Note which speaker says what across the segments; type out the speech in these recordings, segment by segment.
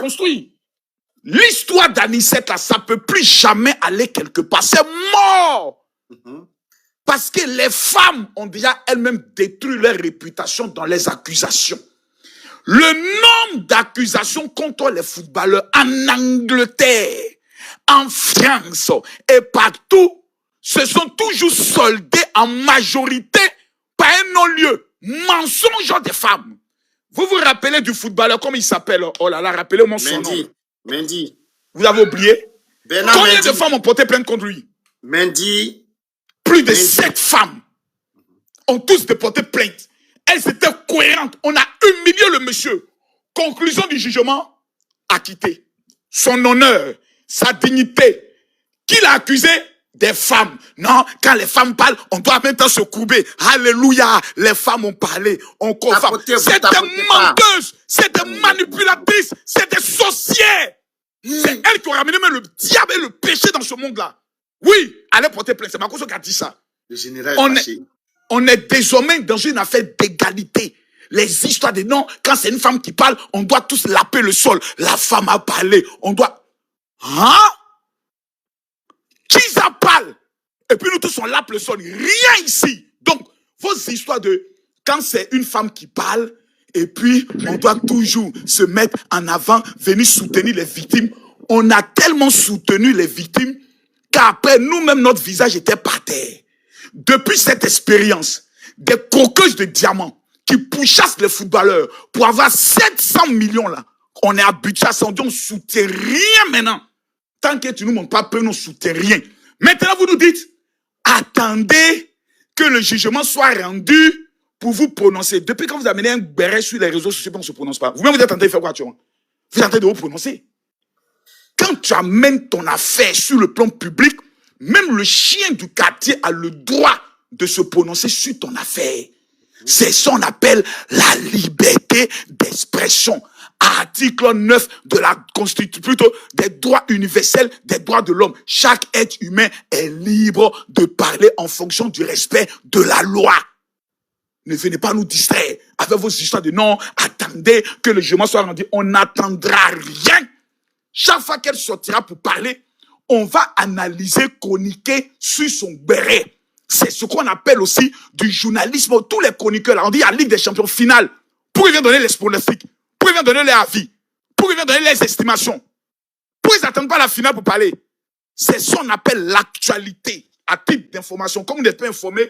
Speaker 1: construit. L'histoire d'Anicette, là, ça peut plus jamais aller quelque part. C'est mort. Parce que les femmes ont déjà elles-mêmes détruit leur réputation dans les accusations. Le nombre d'accusations contre les footballeurs en Angleterre, en France et partout, se sont toujours soldés en majorité par un non-lieu. Mensonge des femmes. Vous vous rappelez du footballeur, comment il s'appelle? Oh là là, rappelez-moi son nom.
Speaker 2: Mendy.
Speaker 1: Vous avez oublié?
Speaker 2: Bernard
Speaker 1: Combien
Speaker 2: Mendy.
Speaker 1: de femmes ont porté plainte contre lui?
Speaker 2: Mendy.
Speaker 1: Plus de 7 femmes ont tous déporté plainte. Elles étaient cohérentes. On a humilié le monsieur. Conclusion du jugement, acquitté. Son honneur, sa dignité. Qui l'a accusé? Des femmes. Non, quand les femmes parlent, on doit maintenant se courber. Alléluia, les femmes ont parlé. On confirme. C'est des menteuses, c'est des manipulatrices, c'est des sorcières. C'est elles qui ont ramené même le diable et le péché dans ce monde-là. Oui, allez porter plainte. C'est Makoso qui a dit ça.
Speaker 2: Le général
Speaker 1: on est désormais dans une affaire d'égalité. Les histoires de non, quand c'est une femme qui parle, on doit tous laper le sol. La femme a parlé, on doit... Hein? Qui ça parle? Et puis nous tous on lape le sol. Rien ici. Donc, vos histoires de... Quand c'est une femme qui parle, et puis on doit toujours se mettre en avant, venir soutenir les victimes. On a tellement soutenu les victimes qu'après, nous-mêmes, notre visage était par terre. Depuis cette expérience, des croqueuses de diamants qui pourchassent les footballeurs pour avoir 700 millions là, on est habitué à ça, on dit on soutient rien maintenant. Tant que tu nous montres pas peu, on ne soutient rien. Maintenant, vous nous dites, attendez que le jugement soit rendu pour vous prononcer. Depuis quand vous amenez un béret sur les réseaux sociaux, on ne se prononce pas. Vous-même, vous êtes en train de faire quoi, tu vois? Vous êtes en train de vous prononcer. Quand tu amènes ton affaire sur le plan public, même le chien du quartier a le droit de se prononcer sur ton affaire. C'est ce qu'on appelle la liberté d'expression. Article 9 de la Constitution, plutôt des droits universels, des droits de l'homme. Chaque être humain est libre de parler en fonction du respect de la loi. Ne venez pas nous distraire avec vos histoires de non, attendez que le jugement soit rendu. On n'attendra rien. Chaque fois qu'elle sortira pour parler, on va analyser, chroniquer sur son béret. C'est ce qu'on appelle aussi du journalisme. Tous les chroniqueurs, là, on dit à la Ligue des Champions finale, pour ils viennent donner les pronostics, pour ils viennent donner les avis, pour ils viennent donner les estimations, pour ils n'attendent pas la finale pour parler. C'est ce qu'on appelle l'actualité, à titre d'information. Comme vous n'êtes pas informé,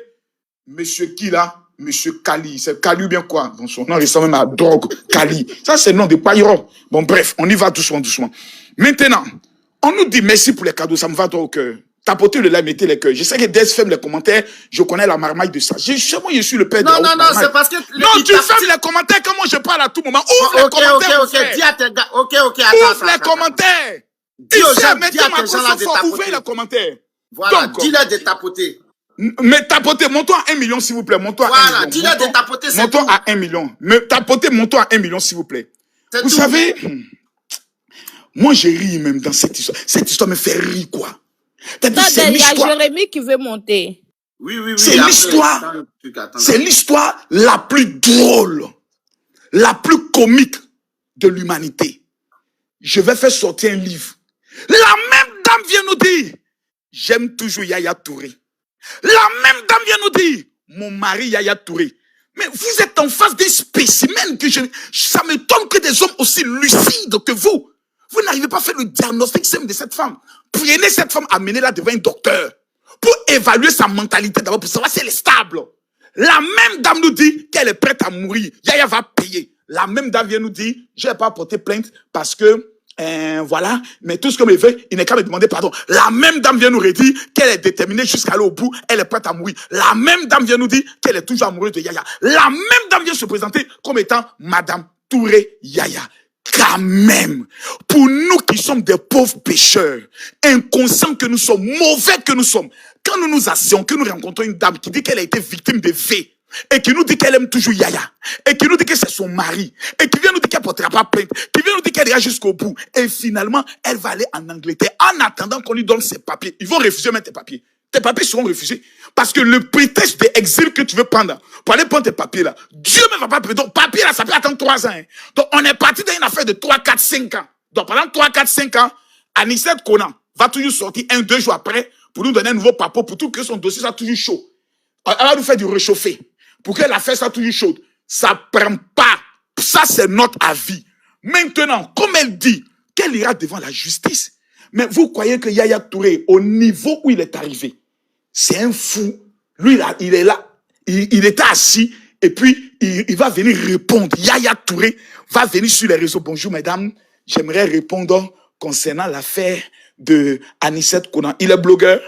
Speaker 1: monsieur qui là? Monsieur Kali. C'est Kali ou bien quoi? Dans son nom, il ressemble même à drogue. Kali. Ça, c'est le nom de Païro. Bon, bref, on y va doucement, doucement. Maintenant, on nous dit merci pour les cadeaux, ça me va droit au cœur. Tapotez le like, mettez les cœurs. Je sais que Des ferme les commentaires, je connais la marmaille de ça. Je suis le père de la
Speaker 2: Non, c'est parce que...
Speaker 1: Non, tu fermes les commentaires comme moi je parle à tout moment. Ouvre les commentaires.
Speaker 2: Ok, dis à tes gars. Ok,
Speaker 1: ouvre les commentaires.
Speaker 2: Dis aux gens, dis à tes gens là de tapoter.
Speaker 1: Ouvrez les commentaires.
Speaker 2: Voilà, dis-leur de tapoter.
Speaker 1: Mais tapotez, montons à 1 million s'il vous plaît. Montons à 1 million.
Speaker 2: Voilà, dis-leur de tapoter, c'est
Speaker 1: montons à 1 million. Mais tapotez, montons à 1 million s'il vous plaît. Vous savez, moi j'ai ri même dans cette histoire. Cette histoire me fait rire quoi.
Speaker 3: Il y a Jérémy qui veut monter.
Speaker 2: Oui.
Speaker 1: C'est l'histoire. C'est l'histoire la plus drôle, la plus comique de l'humanité. Je vais faire sortir un livre. La même dame vient nous dire, j'aime toujours Yaya Touré. La même dame vient nous dire, mon mari Yaya Touré. Mais vous êtes en face des spécimens que ça m'étonne que des hommes aussi lucides que vous n'arrivez pas à faire le diagnostic simple de cette femme. Prenez cette femme, amenez-la devant un docteur pour évaluer sa mentalité d'abord, pour savoir si elle est stable. La même dame nous dit qu'elle est prête à mourir. Yaya va payer. La même dame vient nous dire, je vais pas porter plainte parce que, voilà, mais tout ce que me veut, il n'est qu'à me demander pardon. La même dame vient nous redire qu'elle est déterminée jusqu'à aller au bout, elle est prête à mourir. La même dame vient nous dire qu'elle est toujours amoureuse de Yaya. La même dame vient se présenter comme étant Madame Touré Yaya. Quand même, pour nous qui sommes des pauvres pécheurs, inconscients que nous sommes, mauvais que nous sommes, quand nous nous asseyons, que nous rencontrons une dame qui dit qu'elle a été victime de V, et qui nous dit qu'elle aime toujours Yaya, et qui nous dit que c'est son mari, et qui vient nous dire qu'elle ne portera pas plainte, qui vient nous dire qu'elle ira jusqu'au bout, et finalement, elle va aller en Angleterre, en attendant qu'on lui donne ses papiers. Ils vont refuser même tes papiers. Tes papiers seront refusés. Parce que le prétexte d'exil que tu veux prendre, pour aller prendre tes papiers là, Dieu ne va pas prendre. Donc, papier là, ça peut attendre 3 ans. Hein. Donc, on est parti dans une affaire de 3, 4, 5 ans. Donc pendant 3, 4, 5 ans, Anicette Konan va toujours sortir 1, 2 jours après pour nous donner un nouveau papo, pour tout que son dossier soit toujours chaud. Elle va nous faire du réchauffé, pour que l'affaire soit toujours chaude. Ça prend pas. Ça, c'est notre avis. Maintenant, comme elle dit, qu'elle ira devant la justice. Mais vous croyez que Yaya Touré, au niveau où il est arrivé, c'est un fou. Lui, là, il est là. Il était assis et puis il va venir répondre. Yaya Touré va venir sur les réseaux. Bonjour, mesdames. J'aimerais répondre concernant l'affaire de Anicette Konan. Il est blogueur.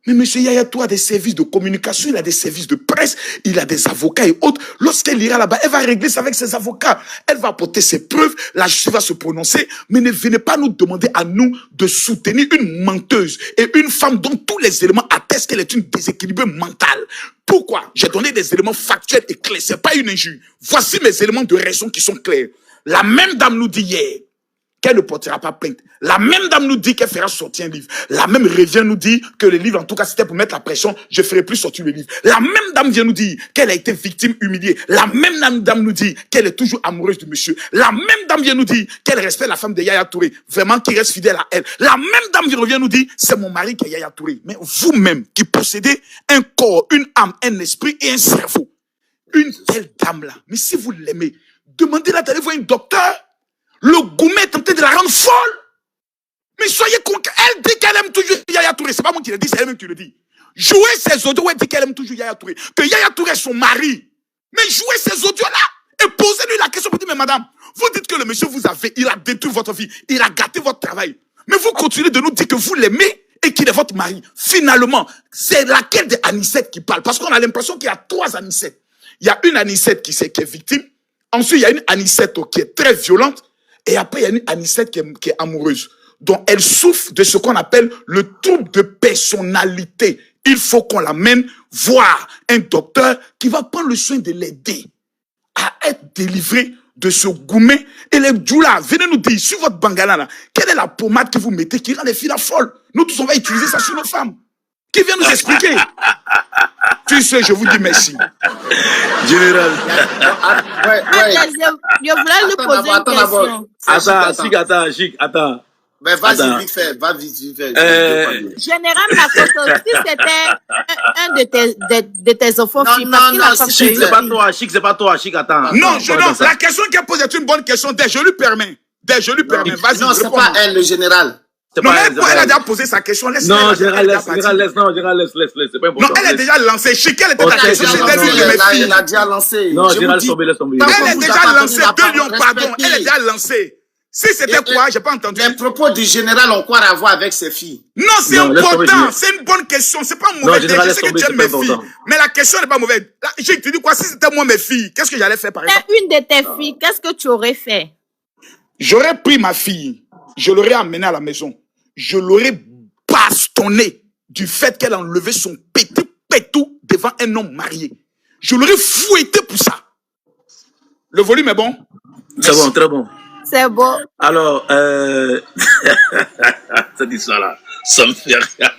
Speaker 1: Mais monsieur Yaya Touré a des services de communication, il a des services de presse, il a des avocats et autres. Lorsqu'elle ira là-bas, elle va régler ça avec ses avocats. Elle va apporter ses preuves, la justice va se prononcer. Mais ne venez pas nous demander à nous de soutenir une menteuse et une femme dont tous les éléments attestent qu'elle est une déséquilibrée mentale. Pourquoi? J'ai donné des éléments factuels et clairs. C'est pas une injure. Voici mes éléments de raison qui sont clairs. La même dame nous dit hier qu'elle ne portera pas plainte. La même dame nous dit qu'elle fera sortir un livre. La même revient nous dit que le livre, en tout cas, c'était pour mettre la pression, je ferai plus sortir le livre. La même dame vient nous dire qu'elle a été victime humiliée. La même dame nous dit qu'elle est toujours amoureuse de monsieur. La même dame vient nous dire qu'elle respecte la femme de Yaya Touré, vraiment qui reste fidèle à elle. La même dame revient nous dire, c'est mon mari qui est Yaya Touré. Mais vous-même, qui possédez un corps, une âme, un esprit et un cerveau, une telle dame-là, mais si vous l'aimez, demandez-la d'aller voir un docteur. Le Goumé est en train de la rendre folle. Mais soyez concrets. Elle dit qu'elle aime toujours Yaya Touré. C'est pas moi qui le dis, c'est elle-même qui le dit. Jouez ces audios où elle dit qu'elle aime toujours Yaya Touré. Que Yaya Touré est son mari. Mais jouez ces audios-là. Et posez-lui la question pour dire, mais madame, vous dites que le monsieur vous a fait, il a détruit votre vie, il a gâté votre travail. Mais vous continuez de nous dire que vous l'aimez et qu'il est votre mari. Finalement, c'est laquelle des Anicette qui parle? Parce qu'on a l'impression qu'il y a 3 Anicette. Il y a une Anicette qui est victime. Ensuite, il y a une Anicette qui est très violente. Et après, il y a une Anicette qui est amoureuse. Donc, elle souffre de ce qu'on appelle le trouble de personnalité. Il faut qu'on l'amène voir un docteur qui va prendre le soin de l'aider à être délivré de ce gourmet. Et les djoula, venez nous dire, sur votre bangala, là, quelle est la pommade que vous mettez qui rend les filles la folle? Nous tous, on va utiliser ça sur nos femmes. Qui vient nous expliquer? Tu sais, je vous dis merci.
Speaker 4: Général.
Speaker 3: Je voulais lui poser une question.
Speaker 4: Attends, Chic, attends.
Speaker 2: Mais vas-y, vite fait,
Speaker 3: Général Makoto, si c'était un de tes enfants,
Speaker 2: Chic,
Speaker 4: c'est pas toi, Chic, attends.
Speaker 1: Non, la question qu'elle pose est une bonne question. Je lui permets. Vas-y.
Speaker 2: Non, c'est pas elle, le général.
Speaker 1: Non, elle a déjà posé sa question.
Speaker 4: Non, Général, laisse. C'est pas important.
Speaker 1: Non, elle est déjà lancée. Chic, elle était la question.
Speaker 2: Elle a déjà lancé.
Speaker 4: Non, Général, laisse tomber.
Speaker 1: Elle est déjà lancée. 2 lions, pardon. Elle est déjà lancée. Si c'était quoi, j'ai pas entendu.
Speaker 2: Les propos du général ont quoi à voir avec ses filles?
Speaker 1: Non, c'est important. C'est une bonne question. C'est pas mauvais. Je sais que tu aimes mes filles. Mais la question n'est pas mauvaise. J'ai dit quoi? Si c'était moi, mes filles, qu'est-ce que j'allais faire par exemple?
Speaker 3: Une de tes filles, qu'est-ce que tu aurais fait?
Speaker 1: J'aurais pris ma fille. Je l'aurais amenée à la maison. Je l'aurais bastonné du fait qu'elle a enlevé son petit pétou devant un homme marié. Je l'aurais fouetté pour ça. Le volume est bon?
Speaker 4: C'est bon, très bon.
Speaker 3: C'est beau.
Speaker 4: Alors, cette histoire-là, ça me fait rire.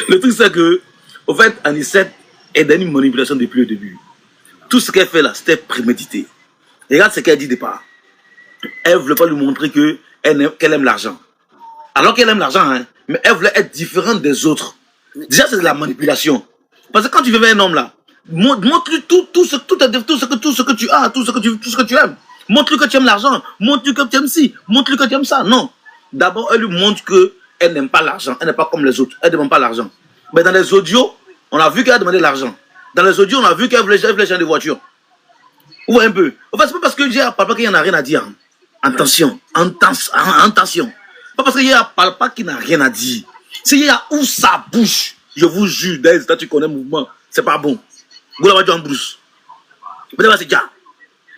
Speaker 4: Le truc, c'est que, au fait, Anicette est dans une manipulation depuis le début. Tout ce qu'elle fait là, c'était prémédité. Regarde ce qu'elle dit au départ. Elle ne voulait pas lui montrer qu'elle aime l'argent. Alors qu'elle aime l'argent, hein, mais elle voulait être différente des autres. Déjà, c'est de la manipulation. Parce que quand tu veux vers un homme là, montre-lui tout ce que tu as, tout ce que tu aimes. Montre-lui que tu aimes l'argent, montre-lui que tu aimes ci, montre-lui que tu aimes ça. Non. D'abord, elle lui montre qu'elle n'aime pas l'argent, elle n'est pas comme les autres, elle ne demande pas l'argent. Mais dans les audios, on a vu qu'elle a demandé l'argent. Dans les audios, on a vu qu'elle voulait changer de voiture. Ou un peu. En fait, c'est pas parce que j'ai à papa qu'il n'y en a rien à dire. Attention. Pas parce qu'il y a papa qui n'a rien à dire. S'il y a où ça bouge, je vous jure, dès que tu connais le mouvement, c'est pas bon. Vous l'avez dit en brousse.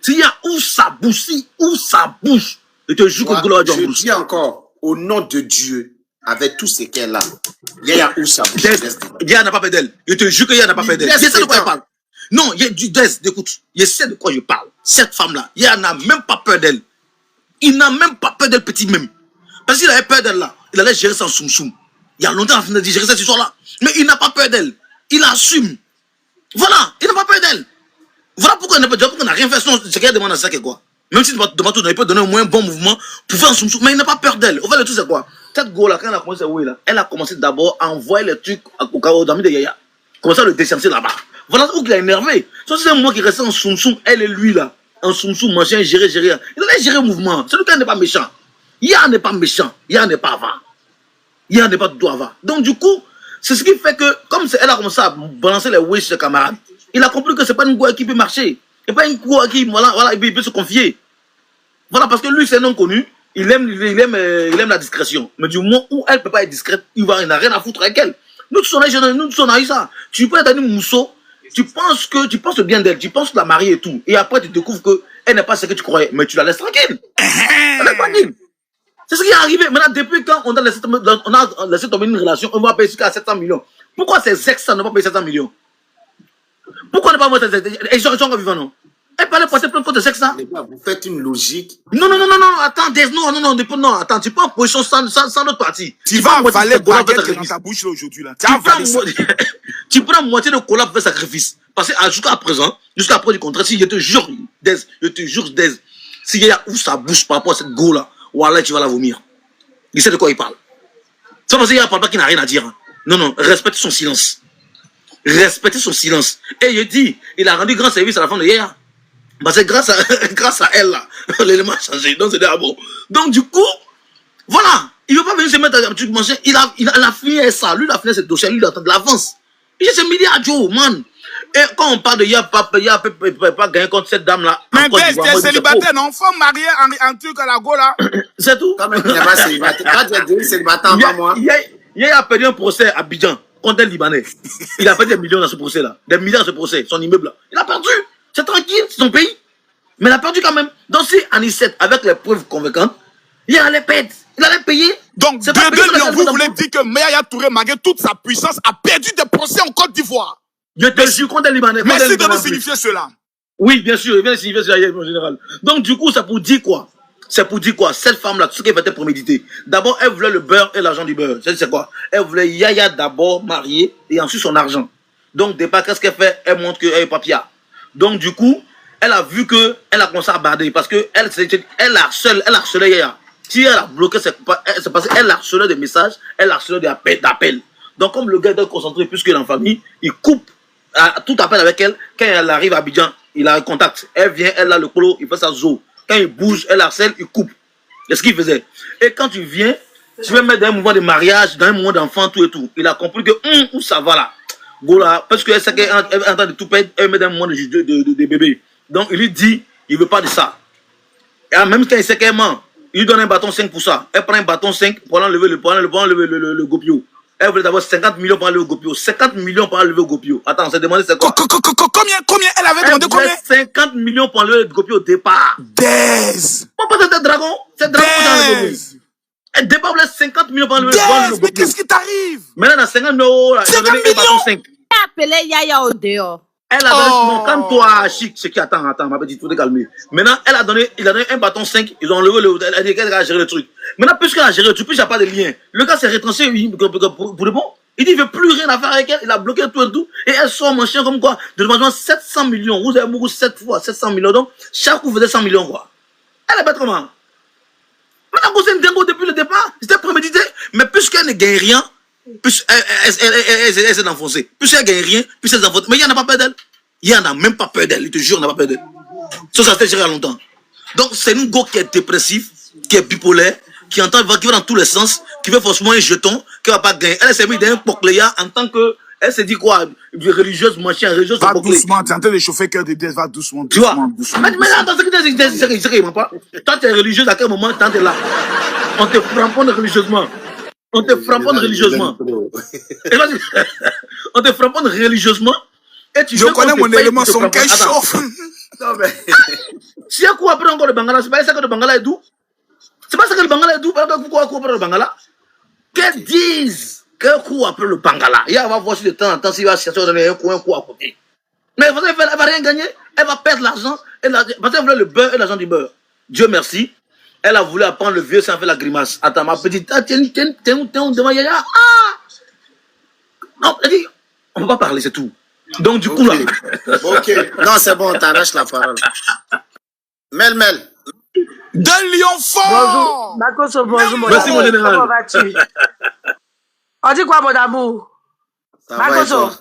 Speaker 4: S'il y a où ça bouge, je te jure que vous l'avez dit en brousse.
Speaker 2: Je dis encore, au nom de Dieu, avec tout ce qu'elle a, il y a où ça bouge.
Speaker 4: Yaya n'a pas fait d'elle. Je te jure que Yaya n'a pas fait d'elle. Je sais de quoi elle parle. Non, il y a du Des, écoute, je sais de quoi je parle. Cette femme-là, Yaya n'a même pas peur d'elle. Il n'a même pas peur d'elle, petit même. Parce qu'il avait peur d'elle là, il allait gérer sans soum-soum. Il y a longtemps qu'il a dit gérer cette histoire-là. Mais il n'a pas peur d'elle. Il assume. Voilà, il n'a pas peur d'elle. Voilà pourquoi on n'a rien fait. Ce qu'elle demande à ça, c'est quoi? Même si tu ne vas pas tout donner, il peut donner au moins un bon mouvement pour faire un soum soum. Mais il n'a pas peur d'elle. Au fait, le truc, c'est quoi? Cette go là, quand elle a commencé à jouer là, elle a commencé d'abord à envoyer les trucs au Dami de Yaya. Commencer à le déchancer là-bas. Voilà où il a énervé. C'est un moi qui restait en soum soum, elle et lui là. En soum soum, machin, gérer. Il allait gérer le mouvement. Celui-là n'est pas méchant. Ya n'est pas méchant. Ya n'est pas avare. Ya n'est pas tout avare. Donc du coup, c'est ce qui fait que, comme elle a commencé à balancer les wish de ses camarades, il a compris que c'est pas une go qui peut marcher. C'est pas une go qui, voilà, il peut se confier. Voilà, parce que lui, c'est non connu. Il aime la discrétion. Mais du moment où elle ne peut pas être discrète, il n'a rien à foutre avec elle. Nous tous, on a eu ça. Tu peux être un mousseau, tu penses bien d'elle, tu penses la marier et tout. Et après, tu découvres qu'elle n'est pas ce que tu croyais. Mais tu la laisses tranquille. Elle est tranquille. C'est ce qui est arrivé. Maintenant, depuis quand on a laissé tomber une relation, on va payer jusqu'à 700 millions. Pourquoi ces ex ne vont pas payer 700 millions? Pourquoi ne pas voir ces ex? Ils sont encore vivants, non? Elle parlait passer plein de comptes de sexe, ça.
Speaker 2: Vous faites une logique.
Speaker 4: Non, attends, non, attends, tu prends en position sans notre parti.
Speaker 1: Tu vas avaler baguette dans ta bouche là aujourd'hui, là.
Speaker 4: Tu prends moitié de cola pour faire sacrifice. Parce que jusqu'à présent, jusqu'à après du contrat, si je te jure, si il y a où ça bouge par rapport à cette go là, voilà, tu vas la vomir. Il sait de quoi il parle. C'est parce qu'il y a un papa qui n'a rien à dire. Non, respecte son silence. Respectez son silence. Et je dis, il a rendu grand service à la femme de Yaya. Parce que grâce à elle, là, l'élément a changé. Donc, c'est bon. Donc, du coup, voilà. Il ne veut pas venir se mettre à un truc machin. Il a fini ça. Lui, il a fini ce dossier. Lui, il attend de l'avance. Il s'est mis à Joe, man. Et quand on parle de Yaya, pas gagner contre cette dame-là.
Speaker 1: Mais t'es célibataire, non? Faut marier en truc à la go, là.
Speaker 4: C'est tout.
Speaker 2: Quand même, il n'y a pas célibataire. Quand tu es devenu célibataire, pas moi.
Speaker 4: Yaya a perdu un procès à Abidjan contre un Libanais. Il a perdu des millions dans ce procès-là. Des milliards dans ce procès. Son immeuble-là. Il a perdu. C'est tranquille, c'est son pays. Mais il a perdu quand même. Donc si Anissette, avec les preuves convaincantes, il allait perdre. Il allait payer.
Speaker 1: Donc, 2 millions, vous voulez dire que Yaya Touré, malgré toute sa puissance, a perdu des procès en Côte d'Ivoire?
Speaker 4: Je te jure, contre les Libanais.
Speaker 1: Merci de nous signifier cela.
Speaker 4: Oui, bien sûr, il vient de signifier cela en général. Donc du coup, c'est pour dire quoi? C'est pour dire quoi? Cette femme-là, tout ce qu'elle était prémédité. D'abord, elle voulait le beurre et l'argent du beurre. C'est quoi? Elle voulait Yaya d'abord marier et ensuite son argent. Donc, départ, qu'est-ce qu'elle fait? Elle montre qu'elle est papia. Donc, du coup, elle a vu qu'elle a commencé à barder parce qu'elle harcelait Yaya. Si elle a bloqué, c'est parce qu'elle harcelait des messages, elle harcelait des appels. Donc, comme le gars est concentré plus que dans la famille, il coupe tout appel avec elle. Quand elle arrive à Abidjan, il a un contact. Elle vient, elle a le colo, il fait sa zo. Quand il bouge, elle harcèle, il coupe. C'est ce qu'il faisait. Et quand tu viens, tu veux mettre dans un mouvement de mariage, dans un mouvement d'enfant, tout et tout. Il a compris que où ça va là. Go là, parce qu'elle sait qu'elle est en train de tout perdre, elle met dans un mouvement de bébé. Donc il lui dit, il ne veut pas de ça. Et même quand il sait qu'elle ment, il lui donne un bâton 5 pour ça. Elle prend un bâton 5 pour enlever le gopio. Elle voulait d'abord 50 millions pour enlever le gopio. 50 millions pour enlever le gopio. Attends, on s'est demandé c'est quoi?
Speaker 1: Combien elle avait demandé? Combien?
Speaker 4: 50 millions pour enlever le gopio au départ. Pourquoi c'est dragon? C'est dragon pour enlever le gopio. Elle départ 50 millions pour enlever le gopio.
Speaker 1: Mais qu'est-ce qui t'arrive?
Speaker 4: Maintenant, dans 50 millions, là, elle a donné un bâton 5.
Speaker 3: Elle a appelé Yaya au dehors.
Speaker 4: Elle a donné, quand toi, chic, c'est qui, attends, ma petite, faut te calmer. Maintenant, il a donné un bâton 5, ils ont enlevé elle a dit qu'elle a géré le truc. Maintenant, puisqu'elle a géré le truc, puis il n'y a pas de lien. Le gars s'est retranché pour le bon. Il dit, il ne veut plus rien à faire avec elle, il a bloqué tout et tout. Et elle sort mon chien comme quoi, de demandement 700 millions. Vous avez beaucoup 7 fois 700 millions, donc chaque coup faisait 100 millions, quoi. Elle est bête comment? Maintenant, c'est une dingo depuis le départ, c'était prémédité. Mais puisqu'elle ne gagne rien, plus elle s'est enfoncée. Plus elle gagne rien, plus elle s'est enfoncée. Mais il n'y en a pas peur d'elle. Il n'y en a même pas peur d'elle. Il te jure, il n'y en a pas peur d'elle. Ça s'est géré à longtemps. Donc, c'est une go qui est dépressive, qui est bipolaire, qui va dans tous les sens, qui veut forcément un jeton, qui ne va pas gagner. Elle s'est mise dans un pocléa en tant que. Elle s'est dit quoi? Religieuse, machin, religieuse.
Speaker 1: Va doucement, tu es en train de chauffer cœur de Dieu, va doucement.
Speaker 4: Tu vois? Mais attends, ce que tu dis, pas. Toi, tu es religieuse, à quel moment tu es là? On te framponne religieusement. On te framponne religieusement. On te framponne religieusement. Et tu
Speaker 1: je connais mon élément, son cœur chauffe.
Speaker 2: Non, mais.
Speaker 4: Si un coup après encore le Bangala, c'est pas ça que le Bangala est doux. C'est pas ça que le Bangala est doux. Pourquoi après le Bangala? Qu'elles disent qu'un coup après le Bangala, il va voir si de temps en temps s'il va chercher un coup à côté. Mais elle va rien gagner. Elle va perdre l'argent. Parce qu'elle voulait le beurre et l'argent du beurre. Dieu merci. Elle a voulu apprendre le vieux sans faire la grimace. Attends, ma petite, tiens, devant Yaya. Non, elle dit, on ne peut pas parler, c'est tout. Donc, du coup, là.
Speaker 2: Ok. Non, c'est bon, t'arraches la parole. Mel, Mel.
Speaker 1: De lion
Speaker 5: Bonjour.
Speaker 1: fort.
Speaker 5: Makoso, bonjour, mon
Speaker 4: Merci, mon
Speaker 5: amour.
Speaker 4: général.
Speaker 5: Comment vas-tu? On dit quoi, mon amour?
Speaker 2: Ça va et
Speaker 5: Makoso,
Speaker 2: toi?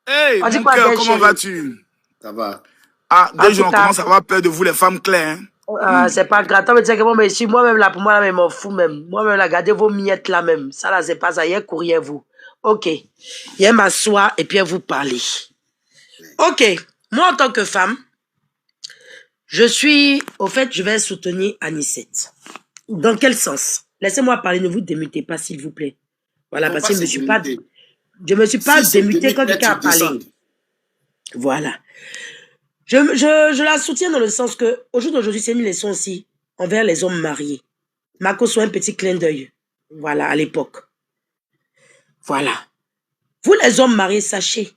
Speaker 1: Hey,
Speaker 5: on dit
Speaker 1: mon
Speaker 5: quoi,
Speaker 1: cœur,
Speaker 5: belle
Speaker 1: comment
Speaker 5: chérie?
Speaker 1: vas-tu?
Speaker 2: Ça va.
Speaker 1: Ah,
Speaker 5: En
Speaker 1: déjà,
Speaker 5: tout
Speaker 1: on
Speaker 5: cas,
Speaker 1: commence à avoir peur de vous, les femmes claires. Hein?
Speaker 5: c'est pas grave. Toi, me dis que moi, mais si moi-même, là, pour moi, là, mais m'en fous même. Moi-même, là, gardez vos miettes là même. Ça, là, c'est pas ça. Hier, courrier, vous. Ok. Hier, m'asseoir et puis vous parler. Ok. Moi, en tant que femme, au fait, je vais soutenir Anicette. Dans quel sens? Laissez-moi parler, ne vous démutez pas, s'il vous plaît. Voilà, parce que je me suis pas
Speaker 2: Si c'est
Speaker 5: démutée quand
Speaker 2: démute,
Speaker 5: quelqu'un a
Speaker 2: tu
Speaker 5: parlé.
Speaker 2: descends.
Speaker 5: Voilà. Je la soutiens dans le sens que, au jour d'aujourd'hui, c'est une leçon aussi envers les hommes mariés. Marco soit un petit clin d'œil. Voilà, à l'époque. Voilà. Vous, les hommes mariés, sachez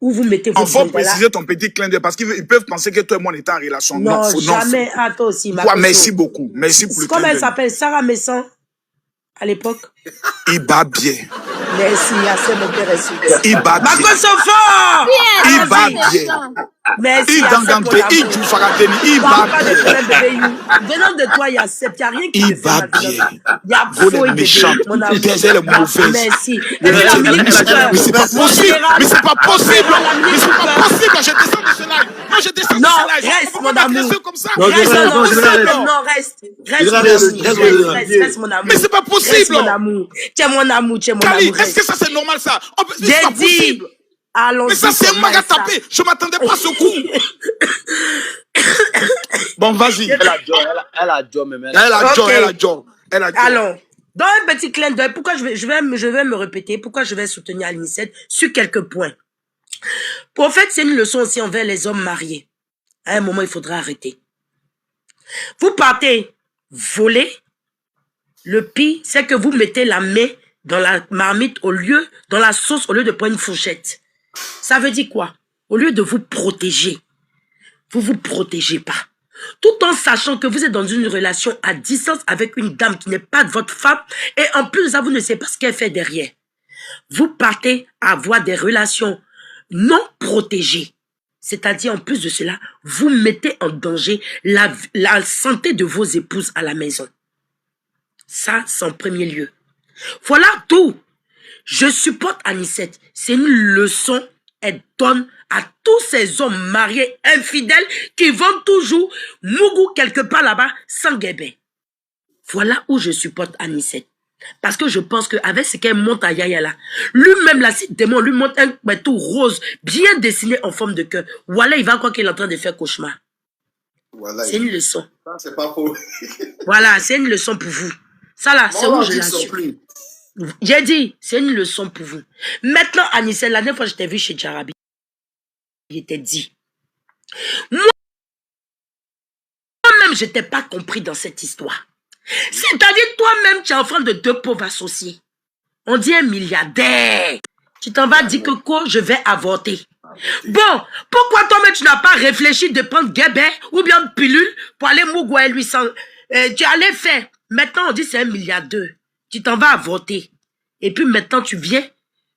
Speaker 5: où vous mettez
Speaker 1: Il
Speaker 5: votre
Speaker 1: faut
Speaker 5: bengala.
Speaker 1: préciser ton petit clin d'œil parce qu'ils peuvent penser que toi et moi on est en relation. Non,
Speaker 5: Non,
Speaker 1: faut,
Speaker 5: jamais. Ah, toi aussi,
Speaker 1: Toi,
Speaker 5: Marco.
Speaker 1: merci beaucoup. Merci pour le clin
Speaker 5: Comment elle
Speaker 1: d'œil.
Speaker 5: s'appelle? Sarah Messan, à l'époque.
Speaker 1: Il bat bien.
Speaker 5: Merci, assez mon père est
Speaker 1: Il bat
Speaker 5: Marco
Speaker 1: bien.
Speaker 5: Sofort!
Speaker 1: Il bat bien.
Speaker 5: Merci,
Speaker 1: Il
Speaker 5: assez pour
Speaker 1: dangante,
Speaker 5: l'amour.
Speaker 1: il joue farateni, il
Speaker 5: Parle
Speaker 1: bat
Speaker 5: pas de
Speaker 1: bien.
Speaker 5: toi-même, bébé You. Venant de toi, il y a sept. Il n'y a rien qui
Speaker 1: Il
Speaker 5: te fait
Speaker 1: bat
Speaker 5: maintenant.
Speaker 1: bien.
Speaker 5: Il y a
Speaker 1: Vous
Speaker 5: faux,
Speaker 1: les
Speaker 5: bébé.
Speaker 1: méchants.
Speaker 5: Mon amour.
Speaker 1: Taisez les mauvaises.
Speaker 5: Merci. Et
Speaker 1: Mais
Speaker 5: puis la minute
Speaker 1: c'est
Speaker 5: cooker.
Speaker 1: pas
Speaker 5: Mon
Speaker 1: possible.
Speaker 5: général.
Speaker 1: Mais c'est pas possible.
Speaker 5: La minute
Speaker 1: Mais c'est pas
Speaker 5: cooker.
Speaker 1: possible. Je descends de ce live. Non, je descends de
Speaker 5: Non,
Speaker 1: ce live.
Speaker 5: reste,
Speaker 1: On peut
Speaker 5: mon
Speaker 1: pas
Speaker 5: amour.
Speaker 1: m'agresser comme ça.
Speaker 4: Non,
Speaker 5: Reste,
Speaker 4: général,
Speaker 5: non,
Speaker 4: non,
Speaker 5: reste,
Speaker 4: général,
Speaker 5: non, reste,
Speaker 4: général,
Speaker 5: reste, mon amour.
Speaker 1: Mais c'est pas
Speaker 5: Reste,
Speaker 1: possible.
Speaker 5: mon amour. Tiens, mon amour,
Speaker 1: Kali,
Speaker 5: amour.
Speaker 1: est-ce que ça c'est normal ça? C'est
Speaker 5: J'ai
Speaker 1: pas
Speaker 5: dit,
Speaker 1: possible.
Speaker 5: allons-y.
Speaker 1: Mais ça c'est un maga
Speaker 5: ça.
Speaker 1: tapé. Je m'attendais pas à ce coup. Bon, vas-y.
Speaker 6: Elle a Joe même.
Speaker 1: Elle a
Speaker 5: Ok.
Speaker 1: Joe, elle a Joe. Elle a Joe.
Speaker 5: Allons. Dans un petit clin d'œil, pourquoi je vais me répéter, pourquoi je vais soutenir Anicette sur quelques points. Pour fait, c'est une leçon aussi envers les hommes mariés. À un moment, il faudra arrêter. Vous partez voler. Le pire, c'est que vous mettez la main dans la marmite dans la sauce, au lieu de prendre une fourchette. Ça veut dire quoi? Au lieu de vous protéger, vous vous protégez pas. Tout en sachant que vous êtes dans une relation à distance avec une dame qui n'est pas de votre femme et en plus de ça, vous ne savez pas ce qu'elle fait derrière. Vous partez avoir des relations non protégées. C'est-à-dire, en plus de cela, vous mettez en danger la santé de vos épouses à la maison. Ça, c'est en premier lieu. Voilà tout. Je supporte Anicette. C'est une leçon. Elle donne à tous ces hommes mariés infidèles qui vont toujours mougou quelque part là-bas sans guébé. Voilà où je supporte Anicette. Parce que je pense qu'avec ce qu'elle monte à Yaya là, lui-même là, si démon lui monte un tout rose, bien dessiné en forme de cœur, voilà, il va croire qu'il est en train de faire cauchemar.
Speaker 2: Voilà.
Speaker 5: C'est une leçon.
Speaker 2: Ça, c'est pas faux.
Speaker 5: Voilà, c'est une leçon pour vous. Ça là, c'est où je la suis. J'ai dit, c'est une leçon pour vous. Maintenant, Anicette, la dernière fois que je t'ai vu chez Jarabi, il était dit. Moi-même, je t'ai pas compris dans cette histoire. C'est-à-dire, toi-même, tu es enfant de deux pauvres associés. On dit un milliardaire. Tu t'en vas dire que quoi, je vais avorter. Bon, pourquoi toi-même, tu n'as pas réfléchi de prendre guébé ou bien pilule pour aller mougouer lui sans... tu allais faire. Maintenant, on dit c'est 1,2 milliard. Tu t'en vas avorter. Et puis maintenant, tu viens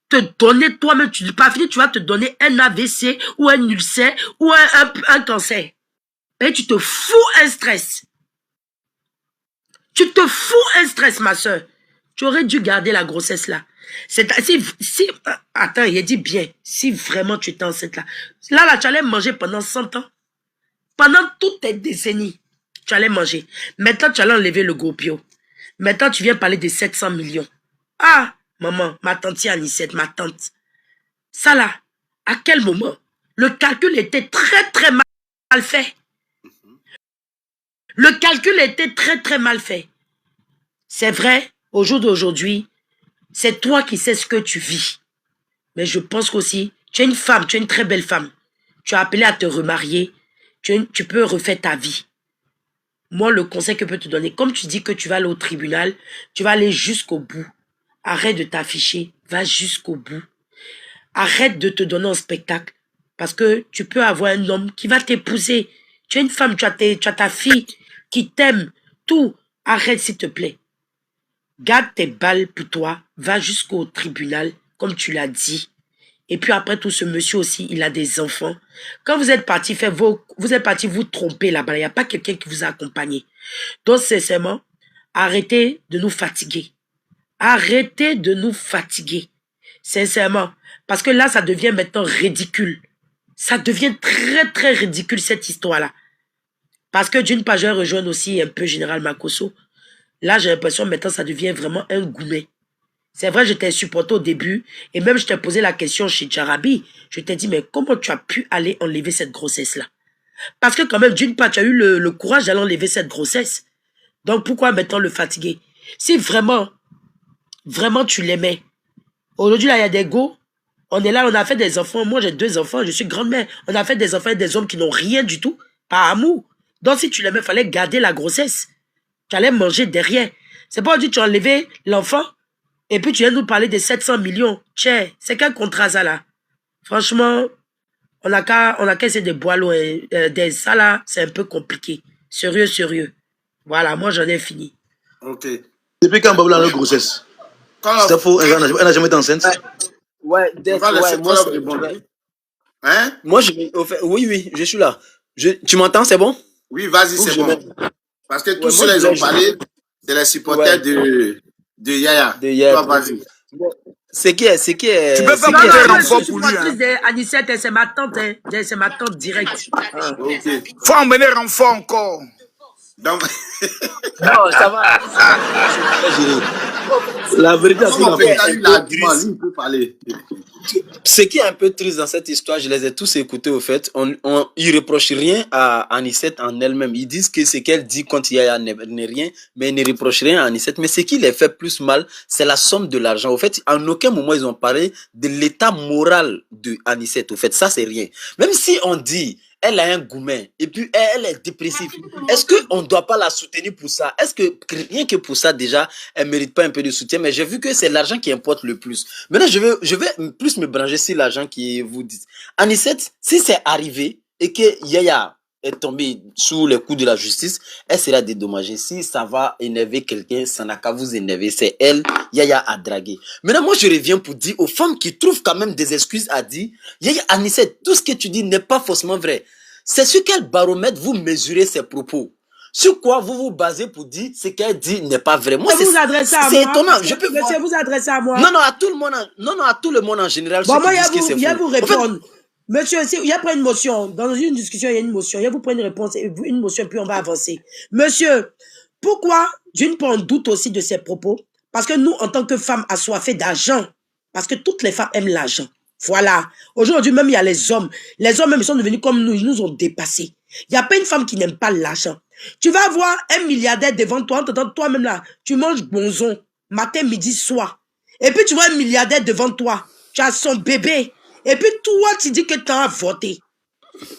Speaker 5: te donner toi-même, tu n'as pas fini, tu vas te donner un AVC ou un ulcère ou un cancer. Et tu te fous un stress. Tu te fous un stress, ma soeur. Tu aurais dû garder la grossesse là. Attends, il a dit bien, si vraiment tu étais enceinte là. Là, tu allais manger pendant 100 ans. Pendant toutes tes décennies, tu allais manger. Maintenant, tu allais enlever le gopio. Maintenant, tu viens parler de 700 millions. Ah, maman, ma tante Anicette, ma tante. Ça là, à quel moment? Le calcul était très, très mal fait. Le calcul était très, très mal fait. C'est vrai, au jour d'aujourd'hui, c'est toi qui sais ce que tu vis. Mais je pense qu'aussi, tu es une femme, tu es une très belle femme. Tu as appelé à te remarier. Tu peux refaire ta vie. Moi, le conseil que je peux te donner, comme tu dis que tu vas aller au tribunal, tu vas aller jusqu'au bout. Arrête de t'afficher, va jusqu'au bout. Arrête de te donner un spectacle. Parce que tu peux avoir un homme qui va t'épouser. Tu es une femme, tu as ta fille qui t'aime. Tout. Arrête, s'il te plaît. Garde tes balles pour toi. Va jusqu'au tribunal, comme tu l'as dit. Et puis après tout, ce monsieur aussi, il a des enfants. Quand vous êtes parti faire vous êtes parti vous tromper là-bas, il n'y a pas quelqu'un qui vous a accompagné. Donc, sincèrement, arrêtez de nous fatiguer. Arrêtez de nous fatiguer. Sincèrement. Parce que là, ça devient maintenant ridicule. Ça devient très, très ridicule, cette histoire-là. Parce que d'une part, je vais rejoindre aussi un peu Général Makosso. Là, j'ai l'impression maintenant, ça devient vraiment un goumet. C'est vrai, je t'ai supporté au début. Et même, je t'ai posé la question chez Jarabi. Je t'ai dit, mais comment tu as pu aller enlever cette grossesse-là? Parce que quand même, d'une part, tu as eu le courage d'aller enlever cette grossesse. Donc, pourquoi maintenant le fatiguer? Si vraiment, vraiment tu l'aimais. Aujourd'hui, là, il y a des go. On est là, on a fait des enfants. Moi, j'ai 2 enfants, je suis grand-mère. On a fait des enfants et des hommes qui n'ont rien du tout. Par amour. Donc, si tu l'aimais, il fallait garder la grossesse. Tu allais manger derrière. C'est pas aujourd'hui que tu as enlevé l'enfant. Et puis, tu viens nous parler de 700 millions. Tiens, c'est quel contrat, ça, là? Franchement, on a qu'à essayer de boire l'eau. Ça, là, c'est un peu compliqué. Sérieux, sérieux. Voilà, moi, j'en ai fini.
Speaker 2: Ok.
Speaker 4: Depuis quand Babou a une grossesse? C'est faux, elle n'a jamais été enceinte.
Speaker 6: Ouais,
Speaker 2: On va laisser
Speaker 6: moi,
Speaker 2: Paul répondre. Hein?
Speaker 6: moi, oui, je suis là. Tu m'entends, c'est bon?
Speaker 2: Oui, vas-y,
Speaker 6: Faut que
Speaker 2: c'est
Speaker 6: je
Speaker 2: bon.
Speaker 6: mette-
Speaker 2: Parce que tous
Speaker 6: Ouais, moi,
Speaker 2: ceux-là, ils ont
Speaker 6: je-
Speaker 2: parlé, c'est les supporters
Speaker 6: Ouais.
Speaker 2: de Yaya.
Speaker 6: De Yaya.
Speaker 2: Toi, vas-y.
Speaker 6: Bon, c'est qui est.
Speaker 1: Tu peux faire
Speaker 5: Non,
Speaker 1: monter
Speaker 5: non,
Speaker 1: un
Speaker 5: non,
Speaker 1: renfort
Speaker 5: je suis
Speaker 1: pour lui.
Speaker 5: supportrice d'Anicette, c'est ma tante, hein. C'est ma tante directe.
Speaker 2: Ok.
Speaker 1: Faut emmener renfort encore.
Speaker 2: Donc,
Speaker 6: Non, ça va.
Speaker 4: La vérité,
Speaker 2: comme on fait un argument, lui, il peut parler.
Speaker 6: Ce qui est un peu triste dans cette histoire, je les ai tous écoutés au fait. Ils reprochent rien à Anicette en elle-même. Ils disent que ce qu'elle dit contre Yaya n'est rien, mais ils ne reprochent rien à Anicette. Mais ce qui les fait plus mal, c'est la somme de l'argent. Au fait, en aucun moment ils ont parlé de l'état moral de Anicette. Au fait, ça c'est rien. Même si on dit elle a un goumen et puis elle est dépressive, est-ce qu'on ne doit pas la soutenir pour ça? Est-ce que rien que pour ça déjà, elle ne mérite pas un peu de soutien? Mais j'ai vu que c'est l'argent qui importe le plus. Maintenant, je vais plus me brancher sur l'argent qui vous dit. Anicette, si c'est arrivé et que Yaya est tombée sous les coups de la justice, elle sera dédommagée. Si ça va énerver quelqu'un, ça n'a qu'à vous énerver. C'est elle, Yaya a dragué. Maintenant, moi, je reviens pour dire aux femmes qui trouvent quand même des excuses à dire, Yaya, Anicette, tout ce que tu dis n'est pas forcément vrai. C'est sur quel baromètre vous mesurez ces propos? Sur quoi vous vous basez pour dire ce qu'elle dit n'est pas vrai? Moi,
Speaker 5: Vous vous adressez à moi.
Speaker 6: c'est étonnant. Je peux
Speaker 5: Monsieur, vous adressez à moi.
Speaker 6: non, à tout le monde, à tout le monde en général.
Speaker 5: Bon,
Speaker 6: ceux
Speaker 5: moi,
Speaker 6: qui disent que c'est
Speaker 5: il y a
Speaker 6: faux.
Speaker 5: vous
Speaker 6: En fait,
Speaker 5: répondre. Monsieur, si, il y a pas une motion. Dans une discussion, il y a une motion. Il y a vous prendre une réponse, une motion, puis on va avancer. Monsieur, pourquoi, d'une part, on doute aussi de ces propos? Parce que nous, en tant que femmes assoiffées d'argent, parce que toutes les femmes aiment l'argent. Voilà. Aujourd'hui, même, il y a les hommes. Les hommes, même, ils sont devenus comme nous. Ils nous ont dépassés. Il n'y a pas une femme qui n'aime pas l'argent. Tu vas avoir un milliardaire devant toi, en t'entendant toi-même là, tu manges bonzon, matin, midi, soir. Et puis tu vois un milliardaire devant toi, tu as son bébé. Et puis toi, tu dis que tu as voté.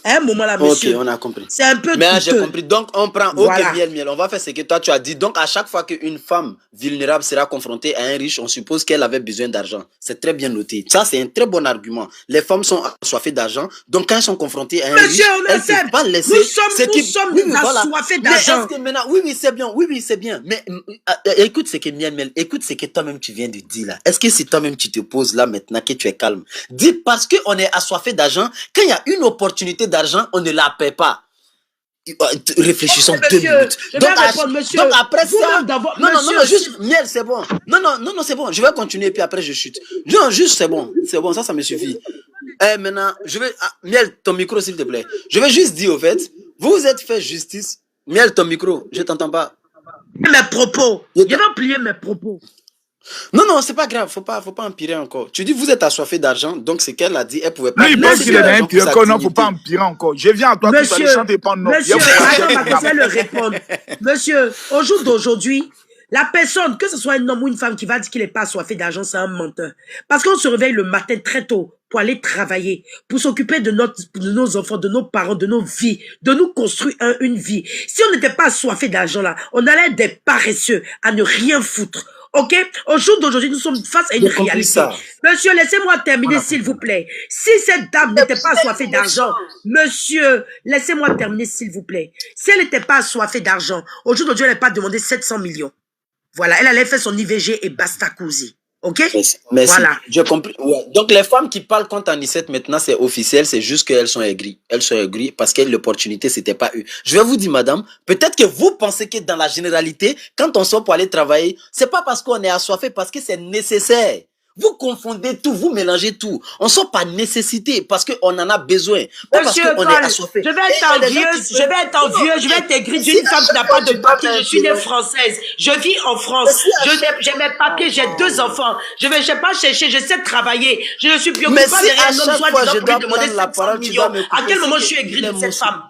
Speaker 5: À un moment là, monsieur.
Speaker 6: ok, on a compris.
Speaker 5: C'est un peu
Speaker 6: Mais j'ai
Speaker 5: douteux.
Speaker 6: compris. Donc, on prend, ok,
Speaker 5: Voilà.
Speaker 6: miel. On va faire ce que toi tu as dit. Donc, à chaque fois qu'une femme vulnérable sera confrontée à un riche, on suppose qu'elle avait besoin d'argent. C'est très bien noté. Ça, c'est un très bon argument. Les femmes sont assoiffées d'argent. Donc, quand elles sont confrontées à un
Speaker 5: Monsieur,
Speaker 6: riche,
Speaker 5: on
Speaker 6: elles ne
Speaker 5: accepte.
Speaker 6: peuvent pas laisser
Speaker 5: Nous sommes
Speaker 6: Oui, voilà.
Speaker 5: assoiffés
Speaker 6: Mais
Speaker 5: d'argent.
Speaker 6: est-ce que maintenant, oui, c'est bien. Oui, c'est bien. Mais écoute ce que miel, écoute ce que toi-même tu viens de dire là. Est-ce que si toi-même tu te poses là maintenant que tu es calme, dis parce qu'on est assoiffé d'argent, quand il y a une opportunité d'argent, on ne la paie pas. Réfléchissons
Speaker 5: Ok,
Speaker 6: 2
Speaker 5: monsieur,
Speaker 6: minutes.
Speaker 5: je vais répondre, monsieur.
Speaker 6: Donc après
Speaker 5: Vous
Speaker 6: ça,
Speaker 5: même d'abord,
Speaker 6: non,
Speaker 5: monsieur,
Speaker 6: juste miel, c'est bon. Non, c'est bon. Je vais continuer puis après je chute. Non, juste c'est bon, ça me suffit. Maintenant, miel, ton micro s'il te plaît. Je vais juste dire au fait, vous vous êtes fait justice. Miel, ton micro, je t'entends pas.
Speaker 5: mes propos. Je vais plier mes propos.
Speaker 6: Non, c'est pas grave, faut pas empirer encore. Tu dis vous êtes assoiffé d'argent, donc c'est qu'elle a dit, elle pouvait pas.
Speaker 1: Lui, il pense qu'il est dans un pire
Speaker 6: Non,
Speaker 1: encore, non, faut pas empirer encore. Je viens à toi, tout à l'heure, chanter pas non.
Speaker 5: Monsieur, attends, je vais le répondre. Monsieur, au jour d'aujourd'hui, la personne, que ce soit un homme ou une femme qui va dire qu'il n'est pas assoiffé d'argent, c'est un menteur. Parce qu'on se réveille le matin très tôt pour aller travailler, pour s'occuper de nos enfants, de nos parents, de nos vies, de nous construire une vie. Si on n'était pas assoiffé d'argent là, on allait être des paresseux à ne rien foutre. Ok? Au jour d'aujourd'hui, nous sommes face à une réalité.
Speaker 6: Ça.
Speaker 5: Monsieur, laissez-moi terminer, s'il vous plaît. Si cette dame n'était pas assoiffée d'argent, monsieur, laissez-moi terminer, s'il vous plaît. Si elle n'était pas assoiffée d'argent, au jour d'aujourd'hui, elle n'allait pas demander 700 millions. Voilà, elle allait faire son IVG et basta cousi. Ok?
Speaker 6: Merci.
Speaker 5: Voilà.
Speaker 6: J'ai compris. Ouais. Donc, les femmes qui parlent contre Anicette, maintenant, c'est officiel. C'est juste qu'elles sont aigries. Elles sont aigries parce que l'opportunité, c'était pas eux. Je vais vous dire, madame, peut-être que vous pensez que dans la généralité, quand on sort pour aller travailler, c'est pas parce qu'on est assoiffé, parce que c'est nécessaire. Vous confondez tout, vous mélangez tout. On sort par nécessité, parce qu'on en a besoin. Pas parce
Speaker 5: Monsieur
Speaker 6: qu'on est
Speaker 5: Cole,
Speaker 6: assoiffé.
Speaker 5: je vais être envieuse, je vais être envieux, je vais être aigrie d'une femme qui n'a pas de papier. Je suis née française. Je vis en France. J'ai mes papiers, j'ai 2 enfants. Je vais pas chercher, je sais travailler. Je ne suis plus
Speaker 6: Mais
Speaker 5: pas
Speaker 6: si
Speaker 5: derrière
Speaker 6: à
Speaker 5: un homme
Speaker 6: chaque
Speaker 5: soit
Speaker 6: fois
Speaker 5: disant
Speaker 6: je
Speaker 5: pour lui
Speaker 6: dois
Speaker 5: demander
Speaker 6: prendre la
Speaker 5: 700
Speaker 6: parole, tu
Speaker 5: millions.
Speaker 6: dois me
Speaker 5: À
Speaker 6: couper.
Speaker 5: quel moment je
Speaker 6: C'est
Speaker 5: suis aigrie de
Speaker 6: les
Speaker 5: cette
Speaker 6: motions.
Speaker 5: femme?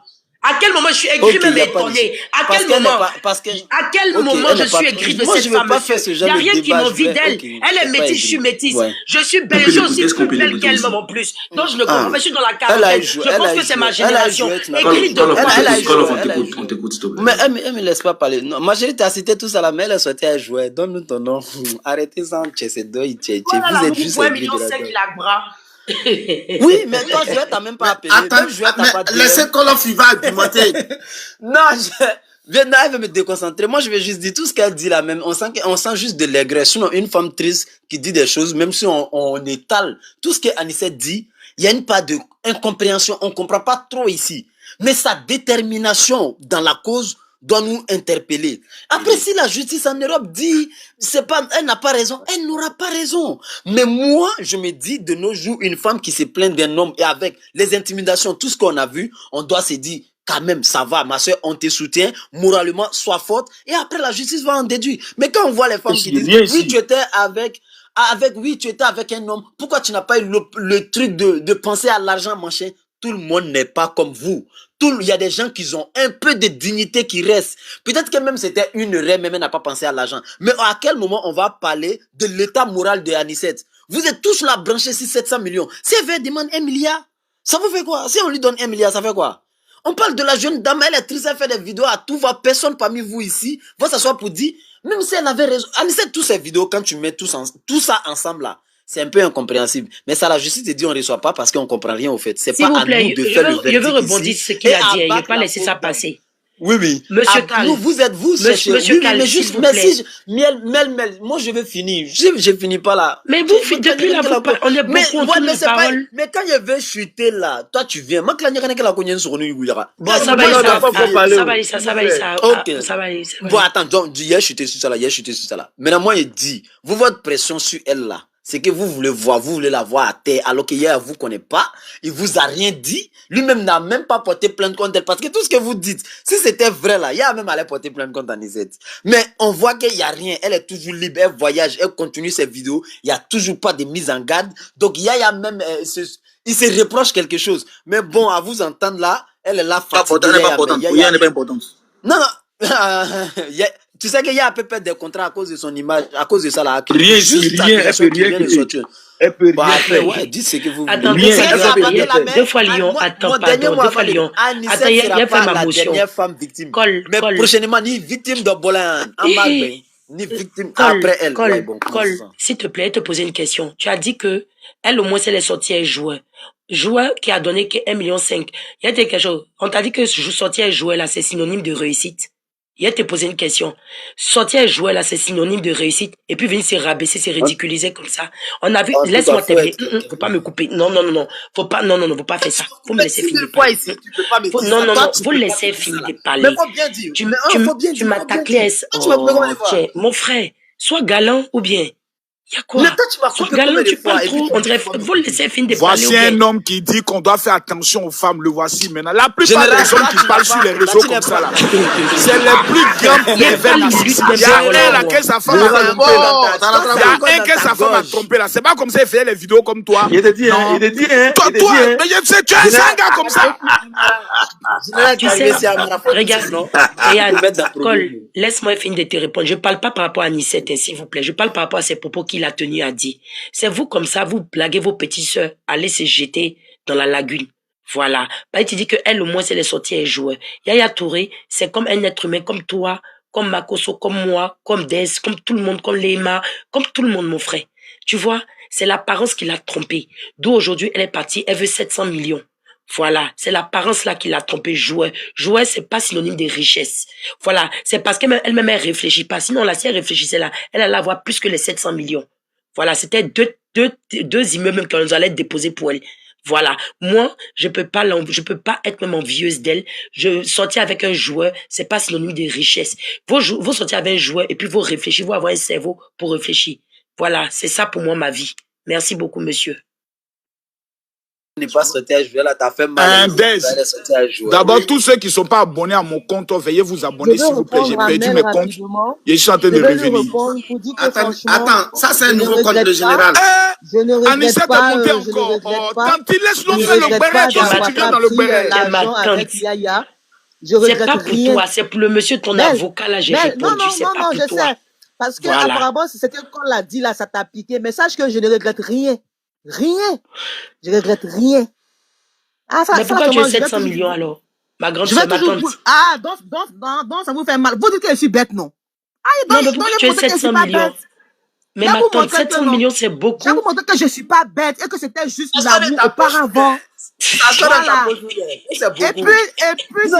Speaker 5: À quel moment je suis aigrie,
Speaker 6: Ok,
Speaker 5: même
Speaker 6: y a pas de
Speaker 5: étonnée? À
Speaker 6: parce
Speaker 5: quel
Speaker 6: qu'elle n'est
Speaker 5: moment?
Speaker 6: pas, parce que,
Speaker 5: À quel
Speaker 6: ok,
Speaker 5: moment
Speaker 6: elle
Speaker 5: je
Speaker 6: n'est pas,
Speaker 5: suis aigrie de
Speaker 6: moi
Speaker 5: cette
Speaker 6: je vais
Speaker 5: femme,
Speaker 6: pas
Speaker 5: monsieur?
Speaker 6: faire ce
Speaker 5: Il
Speaker 6: genre
Speaker 5: n'y a
Speaker 6: de
Speaker 5: rien qui
Speaker 6: débat, je
Speaker 5: m'envie
Speaker 6: vais,
Speaker 5: d'elle.
Speaker 6: ok,
Speaker 5: Elle est
Speaker 6: c'est pas
Speaker 5: métisse, je suis
Speaker 6: aigri.
Speaker 5: métisse.
Speaker 6: Ouais.
Speaker 5: Je suis
Speaker 4: On
Speaker 5: belle,
Speaker 4: peut
Speaker 5: je suis
Speaker 4: l'écouter,
Speaker 5: aussi
Speaker 4: est-ce qu'on
Speaker 5: plus
Speaker 4: peut
Speaker 5: belle
Speaker 4: l'écouter
Speaker 5: qu'elle,
Speaker 4: aussi?
Speaker 5: même en plus. Donc je ne
Speaker 6: Ah.
Speaker 5: comprends pas, je suis dans la
Speaker 6: Elle a
Speaker 5: quarantaine.
Speaker 6: joué,
Speaker 5: Je
Speaker 6: elle
Speaker 5: pense
Speaker 6: a
Speaker 5: que c'est ma
Speaker 6: joué, elle a
Speaker 5: génération.
Speaker 6: joué, tu n'as
Speaker 5: Écrit de
Speaker 6: pas
Speaker 5: quoi?
Speaker 6: elle a
Speaker 5: Elle
Speaker 6: joué,
Speaker 4: On t'écoute, s'il te plaît.
Speaker 6: Mais elle me laisse pas parler. Non, Marjorie t'a cité tout ça là, mais elle a souhaité à jouer. Donne-nous ton nom. Arrêtez ça, c'est deux,
Speaker 5: Voilà
Speaker 6: vous
Speaker 5: la
Speaker 6: êtes
Speaker 5: roue
Speaker 6: juste
Speaker 5: pour 1,5
Speaker 6: aigris de la
Speaker 5: million
Speaker 6: gueule.
Speaker 5: la bras.
Speaker 6: Oui, mais toi, Jouet, t'as même pas appelé. Même Jouet, t'as pas
Speaker 2: mais laissez
Speaker 6: DM.
Speaker 2: Colof, il va argumenter.
Speaker 6: Non, Viens, elle veut me déconcentrer. Moi, je vais juste dire tout ce qu'elle dit là, même. On sent juste de l'aigresse. Sinon, une femme triste qui dit des choses, même si on étale tout ce qu'Anicette dit, il y a une part de incompréhension. On comprend pas trop ici. Mais sa détermination dans la cause doit nous interpeller. Après, si la justice en Europe dit, elle n'a pas raison, elle n'aura pas raison. Mais moi, je me dis, de nos jours, une femme qui se plaint d'un homme et avec les intimidations, tout ce qu'on a vu, on doit se dire, quand même, ça va, ma soeur, on te soutient, moralement, sois forte, et après la justice va en déduire. Mais quand on voit les femmes qui disent, oui, tu étais avec un homme, pourquoi tu n'as pas eu le truc de penser à l'argent, machin? Tout le monde n'est pas comme vous. Il y a des gens qui ont un peu de dignité qui reste. Peut-être que même c'était une erreur, mais elle n'a pas pensé à l'argent. Mais à quel moment on va parler de l'état moral de Anicette? Vous êtes tous là branchés sur 700 millions. Si elle veut demander 1 milliard, ça vous fait quoi? Si on lui donne 1 milliard, ça fait quoi? On parle de la jeune dame, elle est triste, elle fait des vidéos à tout va. Personne parmi vous ici va s'asseoir pour dire, même si elle avait raison. Anicette, toutes ces vidéos, quand tu mets tout ça ensemble là, c'est un peu incompréhensible. Mais ça, la justice te dit, on ne reçoit pas parce qu'on ne comprend rien au fait. C'est pas à nous de faire le verdict.
Speaker 5: Je veux rebondir
Speaker 6: ici
Speaker 5: sur ce qu'il a dit. Il ne
Speaker 6: abattre
Speaker 5: pas
Speaker 6: la
Speaker 5: laisser ça
Speaker 6: pauvre
Speaker 5: passer.
Speaker 6: Oui.
Speaker 5: Monsieur Cal.
Speaker 6: Vous cherchez.
Speaker 5: Monsieur Cal,
Speaker 6: mais
Speaker 5: s'il
Speaker 6: juste,
Speaker 5: vous
Speaker 6: mais
Speaker 5: plaît.
Speaker 6: si, Mel, moi je vais finir. Je finis pas là.
Speaker 5: Mais vous, depuis là, on est beaucoup autour de parole.
Speaker 6: Mais quand je vais chuter là, toi tu viens. Moi,
Speaker 5: Bon, ça va aller, ça va aller.
Speaker 6: Ok.
Speaker 5: Ça va aller.
Speaker 6: Bon, attends, donc, hier chuté sur ça là. Maintenant, moi, il dit, vous, votre pression sur elle là, c'est que vous voulez la voir à terre, alors qu'hier, vous connaît pas, il vous a rien dit, lui-même n'a même pas porté plainte contre elle, parce que tout ce que vous dites, si c'était vrai là, il a même allé porter plainte contre Anicette. Mais on voit qu'il y a rien, elle est toujours libre, elle voyage, elle continue ses vidéos, il y a toujours pas de mise en garde, donc il y a même, il se reproche quelque chose. Mais bon, à vous entendre là, elle est là fatiguée.
Speaker 4: Elle n'est pas importante, elle n'est pas importante.
Speaker 6: Non, tu sais qu'il y a à peu près des contrats à cause de son image, à cause de ça là.
Speaker 4: Rien ici, rien, elle peut rien faire.
Speaker 6: Ouais, dites ce que vous voulez.
Speaker 5: Attendez, deux fois Lyon, attends, pardon, deux fois Lyon. Attends, il y a fait ma motion.
Speaker 6: Dernière femme victime.
Speaker 5: Mais
Speaker 6: prochainement, ni victime de Bolan, ni victime après elle.
Speaker 5: S'il te plaît, je te poser une question. Tu as dit que elle, au moins, elle est sortie un joueur. Joueur qui a donné que 1,5 million. Il y a quelque chose. On t'a dit que sortir un joueur là, c'est synonyme de réussite. Il a te posé une question. Sortir un joueur là, c'est synonyme de réussite. Et puis venir se rabaisser, se ridiculiser comme ça. On a vu, laisse-moi terminer. Faut pas me couper. Non. Faut pas faire ça. Faut me laisser finir de parler. Non. Faut laisser finir de parler.
Speaker 6: Mais faut bien dire.
Speaker 5: Tu m'as taclé. Mon frère, sois galant ou bien. Il y a quoi? Sois galant, tu parles trop. On dirait, faut laisser finir de parler.
Speaker 1: Voici un homme qui dit qu'on doit faire attention aux femmes. Le voici maintenant. La plupart des hommes qui parlent sur les réseaux comme ça là, c'est les plus grands pervers narcissiques. Il y a un laquelle sa femme a trompé là. Il y a un que sa femme a trompé là. C'est pas comme ça il fait les vidéos comme toi.
Speaker 4: Il te dit,
Speaker 1: Toi, mais je sais, tu es un gars comme ça.
Speaker 5: Tu sais, regarde, Cole, laisse-moi finir de te répondre. Je parle pas par rapport à Anicette, s'il vous plaît. Je parle par rapport à ces propos qu'il a tenus à dire. C'est vous comme ça, vous blaguez vos petites sœurs, allez se jeter dans la lagune. Voilà. Bah, il te dit que elle, au moins, c'est les sorties et joueurs. Yaya Touré, c'est comme un être humain, comme toi, comme Makoso, comme moi, comme Des, comme tout le monde, comme Léma, comme tout le monde, mon frère. Tu vois, c'est l'apparence qui l'a trompée. D'où aujourd'hui, elle est partie, elle veut 700 millions. Voilà, c'est l'apparence là qui l'a trompé. Joueur, c'est pas synonyme de richesse. Voilà, c'est parce qu'elle-même elle réfléchit pas. Sinon, là, si elle réfléchissait là, elle allait avoir plus que les 700 millions. Voilà, c'était deux immeubles qu'on allait déposer pour elle. Voilà. Moi, je peux pas être même envieuse d'elle. Je sortir avec un joueur, c'est pas synonyme de richesse. Vous sortir avec un joueur et puis vous réfléchir, vous avoir un cerveau pour réfléchir. Voilà, c'est ça pour moi ma vie. Merci beaucoup, monsieur.
Speaker 6: n'est pas sorti à jouer là, t'as fait mal.
Speaker 1: D'abord, tous ceux qui ne sont pas abonnés à mon compte, veuillez vous abonner s'il vous plaît. J'ai perdu mes comptes. Je suis en train de revenir.
Speaker 2: Attends, ça c'est un nouveau compte de général.
Speaker 3: Je ne regrette pas.
Speaker 1: Monté encore. Tant il laisse-nous faire le béret, toi si tu viens dans le béret.
Speaker 5: C'est pas pour toi, c'est pour le monsieur, ton avocat là, j'ai répondu.
Speaker 3: Non, je sais. Parce que apparemment, c'est ce qu'on l'a dit là, ça t'a piqué. Mais sache que je ne regrette rien. Rien. Je regrette rien.
Speaker 5: Ah, mais pourquoi tu as 700 millions alors? Ma grande soeur, ma tante.
Speaker 3: Ah, donc ça vous fait mal. Vous dites que je suis bête, non?
Speaker 5: Non, mais pourquoi tu as 700 millions? Mais ma tante, 700 millions, c'est beaucoup.
Speaker 3: Je vais vous montrer que je ne suis pas bête et que c'était juste l'amour auparavant. Et puis,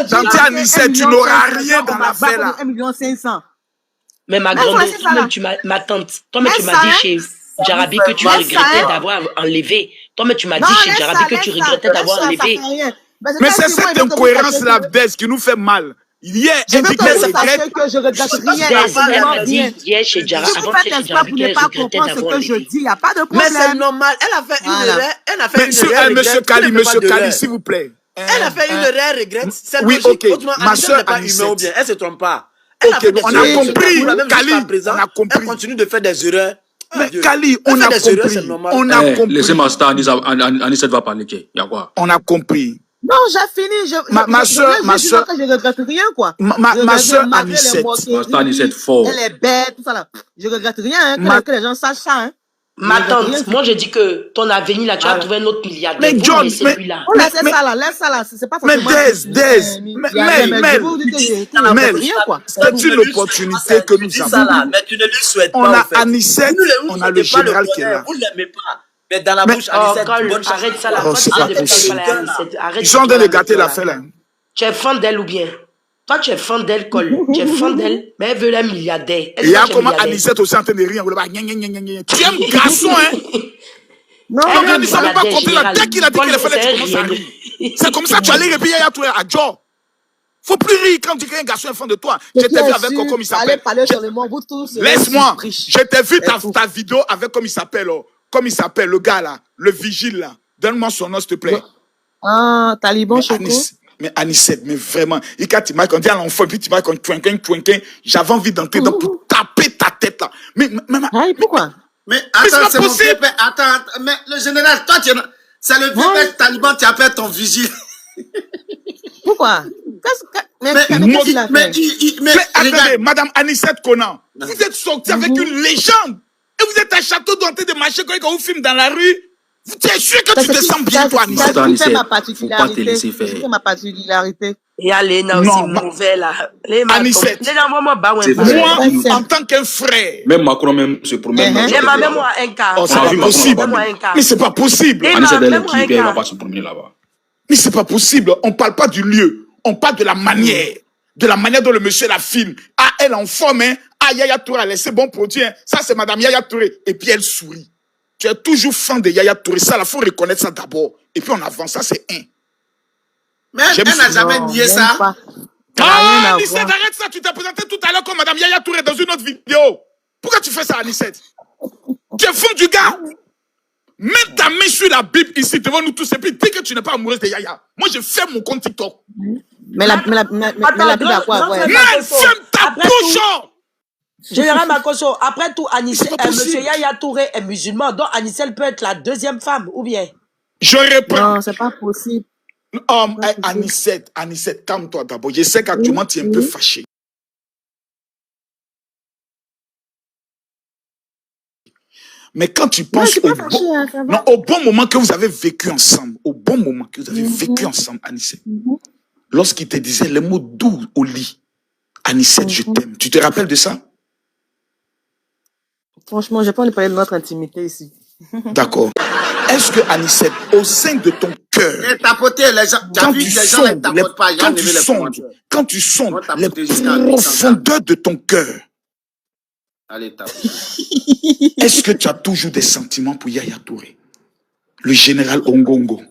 Speaker 1: Tanti Anissette, tu n'auras rien dans l'affaire là.
Speaker 3: 1,5 million.
Speaker 5: Mais ma grande, ma tante, toi-même tu m'as dit chez Jarabi que tu regrettais d'avoir enlevé. Toi-même tu m'as dit chez Jarabi que tu regrettais d'avoir enlevé.
Speaker 1: Mais c'est cette incohérence là, Des, qui nous fait mal. Hier,
Speaker 3: je veux que je regrette rien.
Speaker 5: Hier chez Jarabi, avant chez Jarabi, qu'elle regrettait d'avoir enlevé.
Speaker 3: Je dis, il n'y a pas de problème.
Speaker 6: Mais c'est normal, elle a fait une erreur. Elle a fait une erreur.
Speaker 1: Monsieur Kali, s'il vous plaît.
Speaker 6: Elle a fait une erreur, regrette.
Speaker 1: Oui, ok. Ma soeur
Speaker 6: n'est pas humain ou bien, elle se trompe pas.
Speaker 1: Ok, on a compris, Kali, on a compris.
Speaker 6: Elle continue de faire des erreurs.
Speaker 1: Mais Kali, on a compris. On a compris.
Speaker 7: Laissez-moi ça, Anissette va parler. Il y a quoi?
Speaker 1: On a compris.
Speaker 3: Non, j'ai fini.
Speaker 1: Ma soeur,
Speaker 3: je ne regrette rien, quoi.
Speaker 1: Ma soeur Anissette,
Speaker 3: fort. Elle est bête, tout ça là. Je regrette rien, que les gens sachent ça, hein.
Speaker 5: Ma tante, moi je dis que ton avenir là, tu as trouvé un autre milliardaire.
Speaker 1: Mais John,
Speaker 5: laisse
Speaker 3: ça là, c'est pas forcément.
Speaker 1: Mais c'est une opportunité que nous avons.
Speaker 6: Mais tu ne lui souhaites pas.
Speaker 1: On a Anissette, on a le général qui est là.
Speaker 6: Vous ne l'aimez pas. Mais dans la bouche, Anissette,
Speaker 5: arrête ça là.
Speaker 1: Ils sont en train de gâter l'affaire là.
Speaker 5: Tu es fan d'elle ou bien? Toi, tu es fan d'elle, Cole. Tu es fan d'elle, mais elle veut un milliardaire.
Speaker 1: Il y a comment Anissette aussi en train de rire. Tu es un garçon, hein?
Speaker 3: Non,
Speaker 1: Anissette n'a pas compris là. Dès qu'il a dit qu'il fallait, tu commences à rire. C'est comme ça, tu allais répéter à toi, à Joe. Faut plus rire quand tu dis qu'un garçon est fan de toi. Je t'ai vu avec comme il s'appelle. Laisse-moi. Je t'ai vu ta vidéo avec comme il s'appelle. Comme il s'appelle, le gars là, le vigile là. Donne-moi son nom, s'il te plaît.
Speaker 3: Ah, Taliban Choco.
Speaker 1: Mais Anissette, mais vraiment, et quand tu m'as dit à l'enfant, puis tu m'as dit, j'avais envie d'entrer pour taper ta tête là. Mais
Speaker 3: pourquoi?
Speaker 2: Mais attends, c'est possible. Attends, mais le général, toi, c'est le vieux taliban, tu appelles ton vigile.
Speaker 3: Pourquoi?
Speaker 1: Mais attendez, Madame Anissette Conan, vous êtes sorti avec une légende. Et vous êtes à Château d'eau en train de marcher quand vous filmez dans la rue. Tu es sûr que tu te sens bien, toi, Anissette?
Speaker 3: C'est ma particularité. C'est ma particularité.
Speaker 5: Et Léna aussi, mauvais là.
Speaker 1: Anissette. Moi, en tant qu'un frère.
Speaker 7: Même Macron, même se promène.
Speaker 5: Même-moi un cas.
Speaker 1: Oh, c'est pas possible. Mais c'est pas possible.
Speaker 7: Anissette, elle est qui? Elle va pas se promener là-bas.
Speaker 1: Mais c'est pas possible. On parle pas du lieu. On parle de la manière. De la manière dont le monsieur la filme. Ah, elle en forme, hein. Ah, Yaya Touré a laissé bon produit. Hein. Ça, c'est Madame Yaya Touré. Et puis elle sourit. Tu es toujours fan de Yaya Touré. Ça, il faut reconnaître ça d'abord. Et puis on avance. Ça, c'est un.
Speaker 2: Mais elle n'a jamais nié ça.
Speaker 1: Ah, Anissette, arrête ça. Tu t'es présenté tout à l'heure comme Madame Yaya Touré dans une autre vidéo. Pourquoi tu fais ça, Anissette? Tu es fou du gars. Mets ta main sur la Bible ici devant nous tous et puis dis que tu n'es pas amoureuse de Yaya. Moi, je fais mon compte TikTok.
Speaker 3: Mais la Bible à quoi?
Speaker 1: Mais ferme ta bouche!
Speaker 5: Général Makoso, après tout, monsieur Yaya Touré est musulman, donc Anissette peut être la deuxième femme, ou bien?
Speaker 1: Je réponds.
Speaker 3: Non, c'est pas possible.
Speaker 1: Anissette, calme-toi d'abord. Je sais qu'actuellement, tu es un peu fâché. Mais quand tu penses au bon moment que vous avez vécu ensemble, Anissette, lorsqu'il te disait les mots doux au lit, Anissette, je t'aime. Tu te rappelles de ça?
Speaker 3: Franchement, je n'ai pas envie de parler de notre intimité ici.
Speaker 1: D'accord. Est-ce que Anissette, au sein de ton cœur, quand tu sondes les profondeurs de ton cœur,
Speaker 2: Allez, tape.
Speaker 1: Est-ce que tu as toujours des sentiments pour Yaya Touré, le général Ongongo?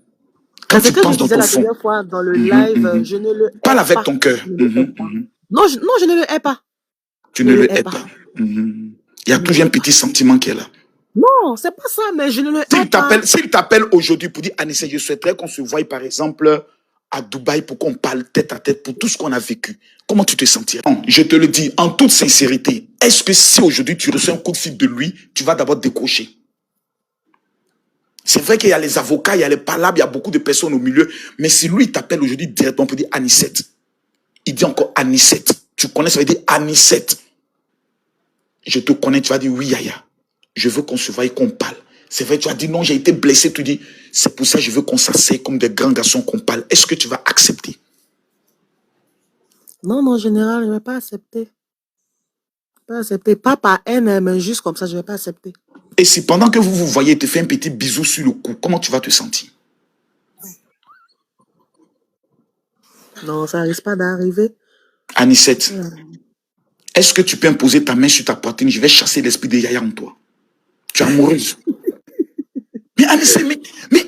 Speaker 1: Quand tu
Speaker 3: C'est que
Speaker 1: penses
Speaker 3: je
Speaker 1: dans
Speaker 3: disais
Speaker 1: ton
Speaker 3: la
Speaker 1: fond,
Speaker 3: dernière fois dans le live, je ne le hais
Speaker 1: parle avec
Speaker 3: pas.
Speaker 1: ton cœur.
Speaker 3: Je ne le hais pas. Non, je ne le hais pas.
Speaker 1: Tu ne le hais pas. Il y a toujours un petit sentiment qui est là.
Speaker 3: Non, c'est pas ça, mais je ne le hais pas.
Speaker 1: S'il t'appelle aujourd'hui pour dire, Anissé, je souhaiterais qu'on se voie par exemple à Dubaï pour qu'on parle tête à tête pour tout ce qu'on a vécu, comment tu te sentirais? Non, je te le dis en toute sincérité, est-ce que si aujourd'hui tu reçois un coup de fil de lui, tu vas d'abord décrocher? C'est vrai qu'il y a les avocats, il y a les palabres, il y a beaucoup de personnes au milieu, mais si lui t'appelle aujourd'hui directement pour dire Anissette, il dit encore Anissette, tu connais, ça veut dire Anissette. Je te connais, tu vas dire oui, Yaya, je veux qu'on se voie et qu'on parle. C'est vrai, tu as dit non, j'ai été blessé, tu dis, c'est pour ça que je veux qu'on s'asseye comme des grands garçons qu'on parle. Est-ce que tu vas accepter?
Speaker 3: Non, mon général, je ne vais pas accepter. Pas accepter. Pas par haine, mais juste comme ça, je ne vais pas accepter.
Speaker 1: Et si pendant que vous vous voyez, il te fait un petit bisou sur le cou, comment tu vas te sentir?
Speaker 3: Non, ça risque pas d'arriver.
Speaker 1: Anissette, est-ce que tu peux imposer ta main sur ta poitrine? Je vais chasser l'esprit de Yaya en toi. Tu es amoureuse. Mais Anissette, mais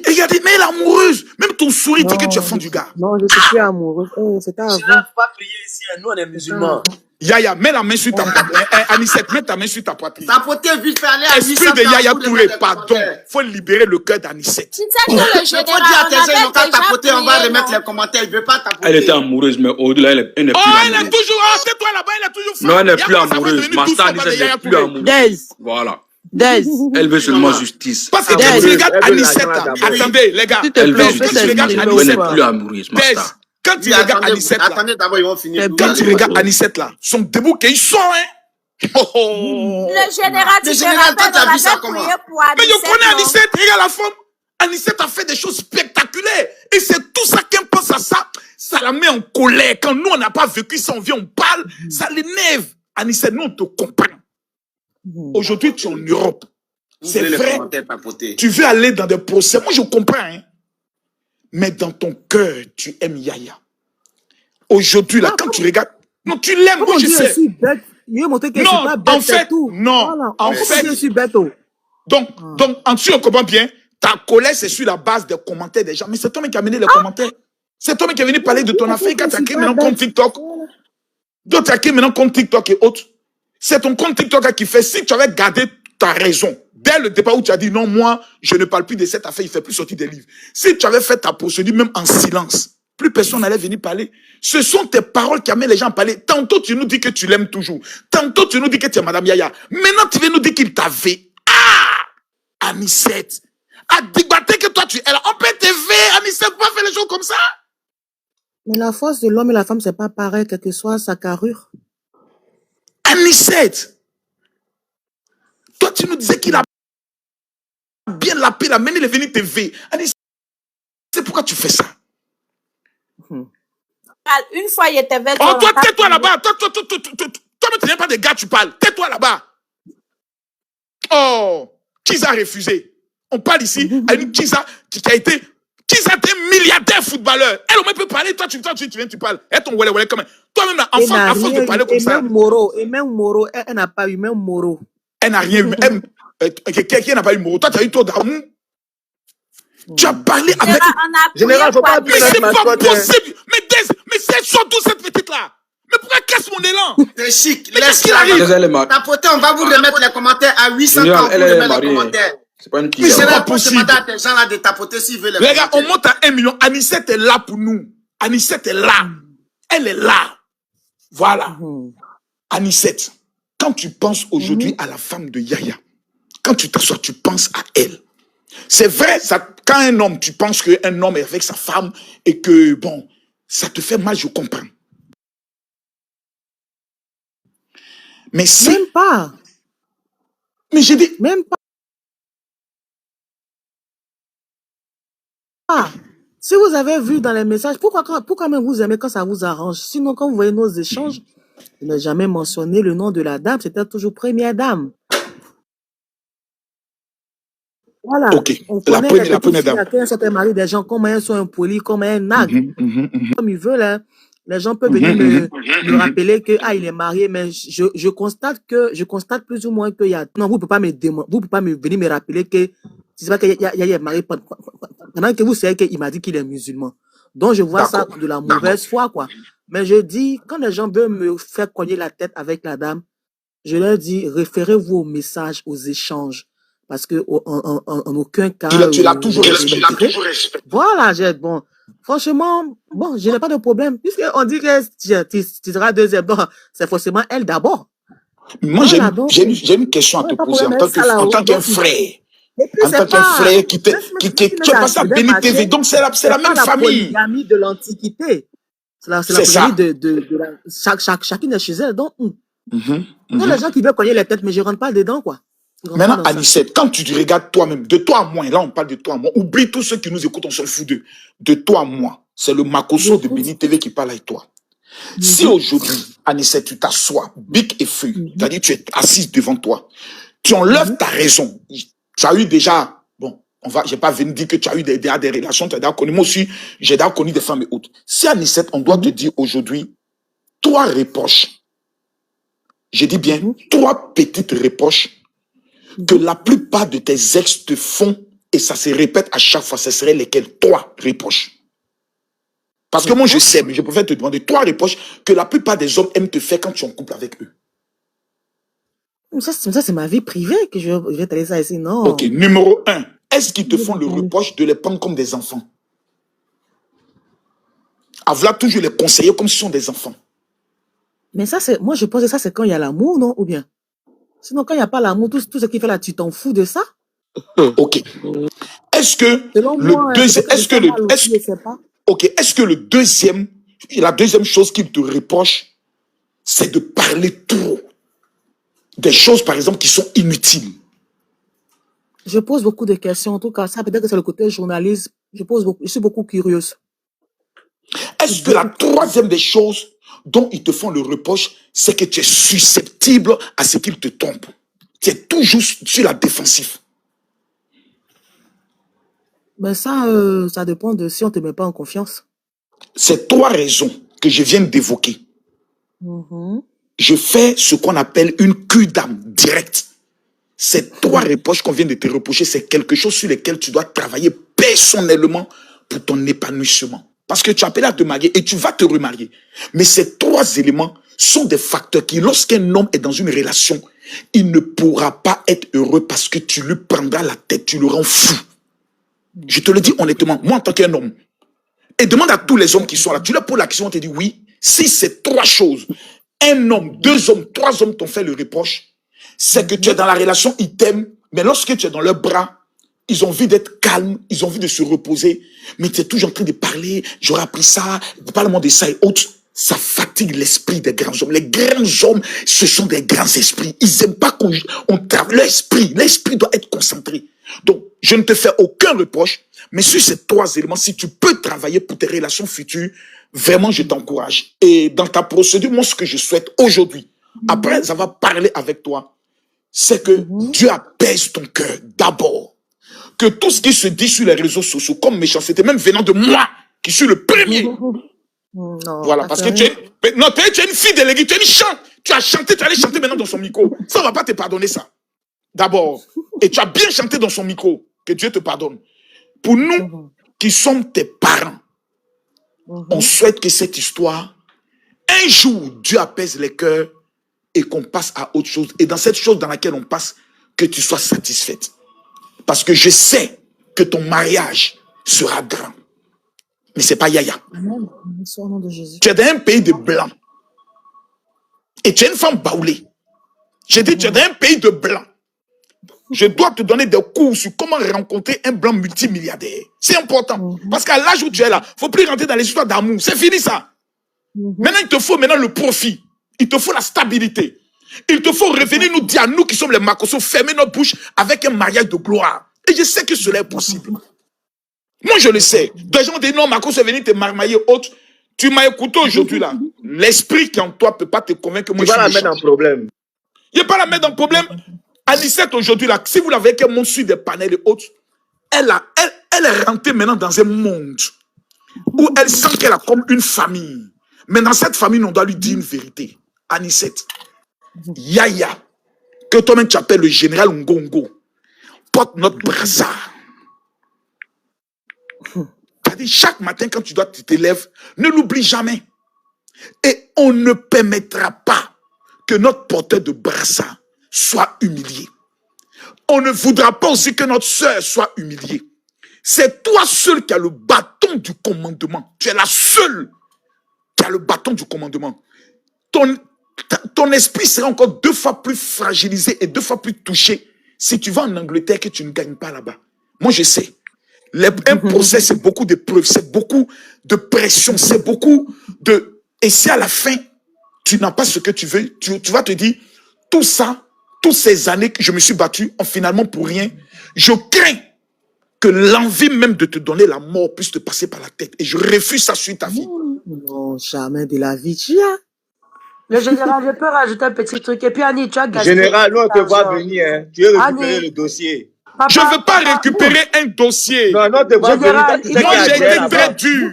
Speaker 1: regardez, mais elle est amoureuse. Même ton sourire dit que tu es fan du gars.
Speaker 3: Non, je ne suis plus amoureuse. Oh, c'était avant.
Speaker 6: Je ne pas prier ici, nous on est musulmans.
Speaker 1: Yaya, mets la main sur ta poitrine. Anissette, mets ta main sur ta poitrine.
Speaker 2: Tapoter vite fait aller à 800
Speaker 1: Esprit de Yaya Touré, pardon. Faut libérer le cœur d'Anissette.
Speaker 8: Tu sais que le
Speaker 2: Il faut
Speaker 8: général,
Speaker 2: dire à tes gens, ils n'ont qu'à
Speaker 8: déjà
Speaker 2: tapoter, on va
Speaker 8: prié,
Speaker 2: remettre
Speaker 8: non?
Speaker 2: les commentaires. Il ne veut pas tapoter.
Speaker 7: Elle était amoureuse, mais au-delà, elle n'est plus
Speaker 1: Oh, elle est
Speaker 7: amoureuse.
Speaker 1: toujours. Ah, tais-toi là-bas, elle est toujours fan.
Speaker 7: Non, elle n'est
Speaker 1: Il y a
Speaker 7: plus
Speaker 1: pas ça va
Speaker 7: amoureuse.
Speaker 1: devenir
Speaker 7: Ma
Speaker 1: douce
Speaker 7: star
Speaker 1: combat de
Speaker 7: Anissette
Speaker 1: Yaya
Speaker 7: n'est plus
Speaker 1: Touré.
Speaker 7: amoureuse.
Speaker 5: Des,
Speaker 7: Voilà.
Speaker 5: des.
Speaker 7: Elle veut seulement justice.
Speaker 1: Parce que quand
Speaker 5: Des.
Speaker 1: tu regardes
Speaker 9: Elle veut
Speaker 1: Anissette
Speaker 9: l'argent
Speaker 1: là,
Speaker 9: là-bas.
Speaker 1: attendez les gars,
Speaker 5: S'il te
Speaker 7: Elle
Speaker 5: plaît,
Speaker 7: veut
Speaker 5: on peut
Speaker 1: quand tu regardes
Speaker 7: justice.
Speaker 5: s'exprimer
Speaker 7: Elle
Speaker 5: ou
Speaker 7: n'est
Speaker 5: pas?
Speaker 7: plus amoureuse, ma
Speaker 1: Des,
Speaker 7: star.
Speaker 1: quand tu regardes Anissette là,
Speaker 2: Attendez, d'abord, ils vont finir.
Speaker 5: C'est
Speaker 1: quand tu
Speaker 5: bien.
Speaker 1: regardes Anissette là, son debout qu'ils sont, hein. Oh, oh.
Speaker 8: Le général,
Speaker 2: Le
Speaker 8: tu te
Speaker 2: général, toi,
Speaker 8: rappelles,
Speaker 2: t'as
Speaker 8: on
Speaker 2: vu ça
Speaker 8: avait
Speaker 2: comment?
Speaker 8: prié pour
Speaker 1: Mais je
Speaker 8: Anissette,
Speaker 1: connais
Speaker 8: non?
Speaker 1: Anissette, regarde la femme. Anissette a fait des choses spectaculaires. Et c'est tout ça qu'elle pense à ça. Ça la met en colère. Quand nous, on n'a pas vécu ça, on vient, on parle, ça l'énerve. Anissette, nous, on te comprend. Aujourd'hui, tu es en Europe. C'est
Speaker 2: Ouvrez les
Speaker 1: vrai.
Speaker 2: commentaires, tapoter.
Speaker 1: Tu veux aller dans des procès. Moi, je comprends. Hein. Mais dans ton cœur, tu aimes Yaya. Aujourd'hui, là, quand tu regardes... Non, tu l'aimes. Moi, je sais.
Speaker 3: Il veut montrer que je suis
Speaker 1: Non,
Speaker 3: pas bête,
Speaker 1: en fait,
Speaker 3: c'est tout.
Speaker 1: non.
Speaker 3: Voilà.
Speaker 1: En
Speaker 3: Pourquoi
Speaker 1: fait,
Speaker 3: je suis bête, oh?
Speaker 1: Donc, en dessous, on comprend bien, ta colère, c'est sur la base des commentaires des gens. Mais c'est toi qui a amené les commentaires. C'est toi qui est venu parler de ton affaire quand tu as créé maintenant compte TikTok. Donc, tu as créé maintenant compte TikTok et autres. C'est ton compte TikTok qui fait, si tu avais gardé ta raison, dès le départ où tu as dit, non, moi, je ne parle plus de cette affaire, il ne fait plus sortir des livres. Si tu avais fait ta procédure, même en silence, plus personne n'allait venir parler. Ce sont tes paroles qui amènent les gens à parler. Tantôt, tu nous dis que tu l'aimes toujours. Tantôt, tu nous dis que tu es Madame Yaya. Maintenant, tu viens nous dire qu'il t'avait. Ah! Anissette. À débattre que toi, tu es là. On peut TV, Anissette, pas faire les choses comme ça.
Speaker 3: Mais la force de l'homme et la femme, c'est pas pareil, quelle que soit sa carrure.
Speaker 1: Anissette. Toi, tu nous disais qu'il a bien lapé la main, il est venu TV. Anissette, c'est pourquoi tu fais ça.
Speaker 8: Une fois, il était avec
Speaker 1: Oh, toi, tais-toi là-bas. Toi, mais tu n'es pas des gars, tu parles. Tais-toi là-bas. Oh, qui a refusé? On parle ici à une Kiza qui a été... Kiza était milliardaire footballeur. Elle au moins peut parler. Toi, tu viens, tu parles. Et ton wale comme toi-même, là, enfant, à force de parler comme ça.
Speaker 3: Et même Moro, elle n'a pas eu, même Moro.
Speaker 1: Elle n'a rien eu. Quelqu'un n'a pas eu Moro. Toi, tu as eu trop d'amour. Tu as parlé avec...
Speaker 9: Général, faut pas
Speaker 1: Mais c'est pas possible. Mais c'est surtout cette petite-là. Mais pourquoi casse mon élan?
Speaker 2: C'est chic.
Speaker 1: Laisse-la.
Speaker 2: Tapoter, on va vous remettre les commentaires à 800
Speaker 7: Général,
Speaker 2: ans.
Speaker 7: elle est mariée. C'est pas une
Speaker 1: Mais
Speaker 7: petite.
Speaker 1: c'est pas
Speaker 2: Général, faut
Speaker 1: possible.
Speaker 2: demander à tes gens là de tapoter s'ils veulent les
Speaker 1: Les gars, on
Speaker 2: commentaires.
Speaker 1: monte à 1 million. Anissette est là pour nous. Anissette est là. Elle est là. Voilà. Anissette, quand tu penses aujourd'hui à la femme de Yaya, quand tu t'assois, tu penses à elle. C'est vrai, ça, quand un homme, tu penses qu'un homme est avec sa femme et que, bon, ça te fait mal, je comprends. Mais si...
Speaker 3: Même pas.
Speaker 1: Mais j'ai dit...
Speaker 3: Même pas. Si vous avez vu dans les messages, pourquoi même vous aimez quand ça vous arrange? Sinon, quand vous voyez nos échanges, je n'ai jamais mentionné le nom de la dame, c'était toujours première dame. Voilà.
Speaker 1: Ok,
Speaker 3: On
Speaker 1: la
Speaker 3: connaît
Speaker 1: première dame.
Speaker 3: Quand un certain mari, des gens, comment ils sont impolis, comme un nag. Comme ils veulent, hein. Les gens peuvent venir me rappeler que, il est marié, mais je constate plus ou moins qu'il y a, non, vous pouvez pas me venir me rappeler que, c'est pas qu'il y a marié pendant que vous savez qu'il m'a dit qu'il est musulman. Donc, je vois ça de la mauvaise foi, quoi. Mais je dis, quand les gens veulent me faire cogner la tête avec la dame, je leur dis, référez-vous aux messages, aux échanges. Parce que, en aucun cas.
Speaker 1: Tu l'as toujours respecté.
Speaker 3: Voilà, bon. Franchement, bon, je n'ai pas de problème. Puisqu'on dit que tu seras deuxième, donc c'est forcément elle d'abord.
Speaker 1: Moi, j'ai une question à te poser en tant qu'un frère. En tant qu'un frère qui tu as passé à Béni TV, donc c'est la même famille.
Speaker 3: C'est la polygamie de l'Antiquité. C'est la polygamie de chacune est chez elle. Donc, les gens qui veulent cogner les têtes, mais je ne rentre pas dedans, quoi.
Speaker 1: Maintenant, Anicette, quand tu regardes toi-même, de toi à moi, et là on parle de toi à moi, oublie tous ceux qui nous écoutent, on s'en fout d'eux. De toi à moi, c'est le Makoso de Béni TV qui parle avec toi. Si aujourd'hui, Anicette, tu t'assois, bic et feu, c'est-à-dire tu es assise devant toi, tu enlèves ta raison. Tu as eu déjà, bon, j'ai pas venu dire que tu as eu des relations, tu as déjà connu, moi aussi, j'ai déjà connu des femmes et autres. Si Anicette, on doit te dire aujourd'hui, 3 reproches, je dis bien, 3 petites reproches, que la plupart de tes ex te font, et ça se répète à chaque fois, ce serait lesquels 3 reproches. Parce que moi, je sais, mais je préfère te demander 3 reproches que la plupart des hommes aiment te faire quand tu es en couple avec eux.
Speaker 3: Ça c'est ma vie privée que je vais te laisser ici, non.
Speaker 1: Ok, numéro 1. Est-ce qu'ils te font le reproche de les prendre comme des enfants? À vouloir toujours les conseiller comme si ce sont des enfants.
Speaker 3: Mais ça, moi, je pense que ça, c'est quand il y a l'amour, non? Ou bien? Sinon, quand il n'y a pas l'amour, tout ce qui fait là, tu t'en fous de ça?
Speaker 1: Ok. Est-ce que la deuxième chose qu'il te reproche, c'est de parler trop. Des choses, par exemple, qui sont inutiles.
Speaker 3: Je pose beaucoup de questions. En tout cas, ça, peut-être que c'est le côté journaliste. Je suis beaucoup curieuse.
Speaker 1: Est-ce que la troisième des choses dont ils te font le reproche, c'est que tu es susceptible à ce qu'ils te trompent? Tu es toujours sur la défensive.
Speaker 3: Ben ça dépend de si on ne te met pas en confiance.
Speaker 1: C'est 3 raisons que je viens d'évoquer. Je fais ce qu'on appelle une cure d'âme directe. Ces 3 reproches qu'on vient de te reprocher, c'est quelque chose sur lequel tu dois travailler personnellement pour ton épanouissement. Parce que tu as appelé à te marier et tu vas te remarier. Mais ces 3 éléments sont des facteurs qui, lorsqu'un homme est dans une relation, il ne pourra pas être heureux parce que tu lui prendras la tête, tu le rends fou. Je te le dis honnêtement, moi en tant qu'un homme, et demande à tous les hommes qui sont là, tu leur poses la question, on te dit oui, si ces 3 choses, un homme, 2 hommes, 3 hommes t'ont fait le reproche, c'est que tu es dans la relation, ils t'aiment, mais lorsque tu es dans leurs bras, ils ont envie d'être calmes, ils ont envie de se reposer, mais tu es toujours en train de parler, j'aurais appris ça, parle-moi de ça et autres. Ça fatigue l'esprit des grands hommes. Les grands hommes, ce sont des grands esprits. Ils n'aiment pas qu'on travaille l'esprit doit être concentré. Donc, je ne te fais aucun reproche, mais sur ces 3 éléments, si tu peux travailler pour tes relations futures, vraiment, je t'encourage. Et dans ta procédure, moi, ce que je souhaite aujourd'hui, après avoir parlé avec toi, c'est que Dieu apaise ton cœur d'abord. Que tout ce qui se dit sur les réseaux sociaux comme méchanceté, même venant de moi, qui suis le premier.
Speaker 3: Non,
Speaker 1: Voilà, parce que tu es une fille de l'église, tu es une chante. Tu as chanté, tu allais chanter maintenant dans son micro. Ça, on ne va pas te pardonner ça. D'abord. Et tu as bien chanté dans son micro. Que Dieu te pardonne. Pour nous qui sommes tes parents, on souhaite que cette histoire, un jour, Dieu apaise les cœurs et qu'on passe à autre chose. Et dans cette chose dans laquelle on passe, que tu sois satisfaite. Parce que je sais que ton mariage sera grand. Mais ce n'est pas Yaya.
Speaker 3: Amen. Au nom de Jésus.
Speaker 1: Tu es dans un pays de blancs. Et tu es une femme baoulée. J'ai dit, tu es dans un pays de blancs. Je dois te donner des cours sur comment rencontrer un blanc multimilliardaire. C'est important. Parce qu'à l'âge où tu es là, il ne faut plus rentrer dans les histoires d'amour. C'est fini ça. Maintenant, il te faut le profit. Il te faut la stabilité. Il te faut revenir nous dire à nous qui sommes les Makoso, fermer notre bouche avec un mariage de gloire. Et je sais que cela est possible. Moi, je le sais. Des gens disent non, Makoso est venu te marmailler autre. Tu m'as écouté aujourd'hui là. L'esprit qui est en toi ne peut pas te convaincre que moi
Speaker 6: je suis. Tu vas la mettre en problème.
Speaker 1: Il ne peut pas la mettre en problème. Anicette aujourd'hui là, si vous l'avez qu'elle monte sur des panels et autres, elle est rentrée maintenant dans un monde où elle sent qu'elle a comme une famille. Mais dans cette famille, on doit lui dire une vérité. Anicette, Yaya, que toi-même tu appelles le général Ngongo, porte notre brassard. C'est-à-dire, chaque matin, quand tu dois te lèves, ne l'oublie jamais. Et on ne permettra pas que notre porteur de brassard soit humilié. On ne voudra pas aussi que notre sœur soit humiliée. C'est toi seul qui as le bâton du commandement. Tu es la seule qui a le bâton du commandement. Ton esprit sera encore 2 fois plus fragilisé et 2 fois plus touché si tu vas en Angleterre que tu ne gagnes pas là-bas. Moi, je sais. Un procès, c'est beaucoup de preuves, c'est beaucoup de pression, c'est beaucoup de... Et si à la fin, tu n'as pas ce que tu veux, tu vas te dire, tout ça, toutes ces années que je me suis battu, ont finalement pour rien. Je crains que l'envie même de te donner la mort puisse te passer par la tête. Et je refuse ça sur ta vie.
Speaker 3: Non, jamais de la vie.
Speaker 5: Le général, je peux rajouter un petit truc. Et puis, Annie, tu as gagné.
Speaker 9: Général, nous, on te voit venir. Hein. Tu veux récupérer le dossier.
Speaker 5: Papa,
Speaker 1: je ne veux pas récupérer un dossier.
Speaker 9: Non, non, te voit venir.
Speaker 1: Moi, j'ai été très dur.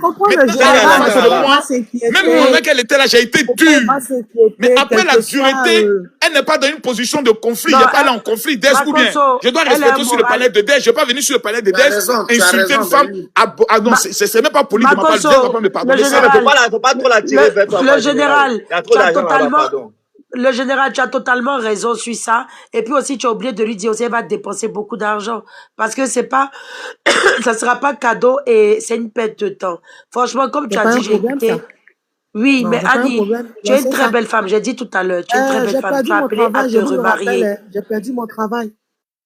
Speaker 1: Même pendant qu'elle était là, j'ai été dur. Mais après la dureté, elle n'est pas dans une position de conflit. Il n'y a pas là en conflit d'Est ou bien. Je dois respecter sur le panel de DES. Je ne vais pas venir sur le panel de DES insulter une femme. Ah non, c'est même pas poli de ma part. Je ne vais pas me pardonner. Il
Speaker 9: ne faut pas trop la tirer vers toi.
Speaker 5: Le général, le général, tu as totalement raison sur ça. Et puis aussi, tu as oublié de lui dire aussi, elle va dépenser beaucoup d'argent. Parce que c'est pas, ça sera pas cadeau et c'est une perte de temps. Franchement, comme tu as dit, j'ai écouté. Oui, non, mais Annie, tu es une très belle femme. J'ai dit tout à l'heure, tu es une très belle femme. Tu vas appeler à te remarier.
Speaker 3: J'ai perdu mon travail.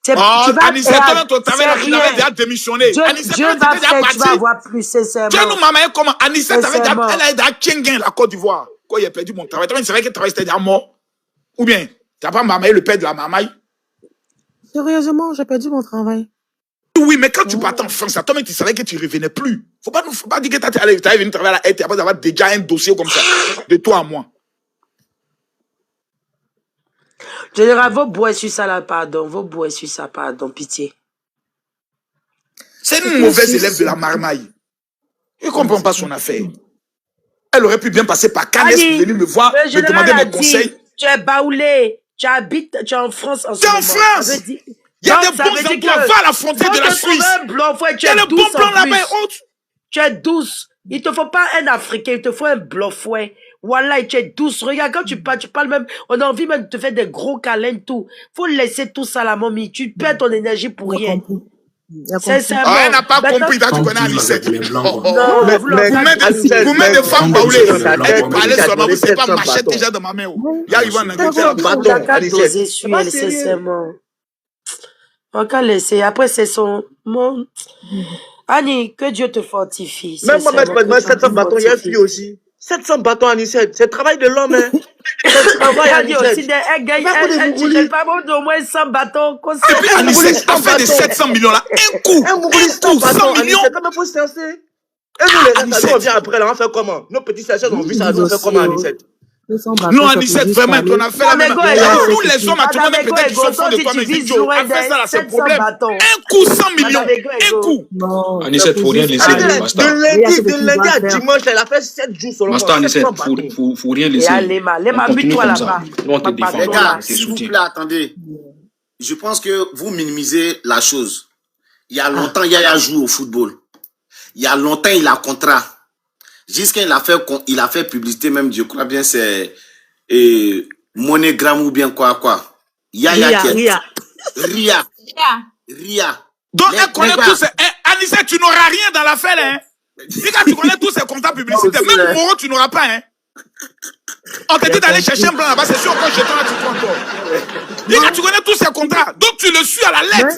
Speaker 1: Anicette, ton travail, tu avais déjà démissionné. Anicette, tu
Speaker 5: vas avoir plus, sincèrement.
Speaker 1: Tu nous maman comment? Anicette, elle a aidé à Tchengen, la Côte d'Ivoire. Quand il a perdu mon travail, c'est vrai que le travail était déjà mort. Ou bien, tu n'as pas mamaillé le père de la mamaille?
Speaker 3: Sérieusement, j'ai perdu mon travail.
Speaker 1: Oui, mais quand tu partais en France, toi-même, tu savais que tu ne revenais plus. Faut pas dire que tu allais venir travailler à la tête après d'avoir déjà un dossier comme ça, de toi à moi.
Speaker 5: Général, vos bois sur ça là, pardon. Vos bois sur ça, pardon, pitié.
Speaker 1: C'est une mauvaise élève de la marmaille. Je ne comprends pas son affaire. Elle aurait pu bien passer par Cannes, venir me voir, me demander mes conseils.
Speaker 5: Tu es baoulé, tu habites, tu es en France en ce moment.
Speaker 1: Tu es en France. Il y a des bons emplois, va à la frontière de la Suisse. Il y a le bon plan là-bas et autres.
Speaker 5: Tu es douce. Il te faut pas un Africain, il te faut un bluffouet. Voilà, tu es douce. Regarde, quand tu parles même, on a envie même de te faire des gros câlins, tout. Faut laisser tout ça, la momie. Tu perds ton énergie pour rien. Sincèrement.
Speaker 1: Elle n'a pas compris, tu connais Anicette.
Speaker 9: Vous
Speaker 1: mettez des femmes baoulées. Elle parlait seulement, vous ne savez pas, machette déjà dans ma main. Il y a Yvan Angleterre.
Speaker 5: Pardon, Anicette. Sincèrement. On va laisser. Après, c'est son... Annie, que Dieu te fortifie.
Speaker 9: Même moi, 700 bâtons, il y a un fille aussi. 700 bâtons, Anicette. C'est le travail de l'homme, hein. C'est le travail, Anicette.
Speaker 5: Elle gagne pas au moins 100 bâtons.
Speaker 1: Et puis, Anicette a fait des 700 millions là. Un coup, 100 millions.
Speaker 9: Comment faut se lancer? Et nous, les gens, on vient après, là, on fait comment? Nos petits sachets ont vu ça, on fait comment, Anicette?
Speaker 1: Non, Anicette, vraiment, on a fait la même. Nous, les hommes, tout le monde peut-être qu'ils sont fond de toi, mais Joe, on fait ça là, c'est le problème. Un coup, 100 millions. Un coup.
Speaker 7: Anicette, faut rien laisser.
Speaker 9: De lundi à dimanche, elle a fait 7 jours seulement.
Speaker 7: Master Anicette, faut rien laisser.
Speaker 5: Léma, bute-toi là-bas.
Speaker 7: On te défend.
Speaker 2: Les gars, s'il vous plaît, attendez. Je pense que vous minimisez la chose. Il y a longtemps, Yaya joue au football. Il y a longtemps, il a contrat. Jusqu'à il a fait publicité même, je crois bien, c'est MoneyGram ou bien quoi. Yaya Ria.
Speaker 1: Donc, elle connaît tous ces... Anicette, tu n'auras rien dans l'affaire, hein. Quand tu connais tous ces contrats publicitaires, même Moro, tu n'auras pas, hein. On t'a dit d'aller chercher un blanc là-bas, c'est sûr que je t'en ai tout encore. Quand tu connais tous ces contrats, donc tu le suis à la lettre.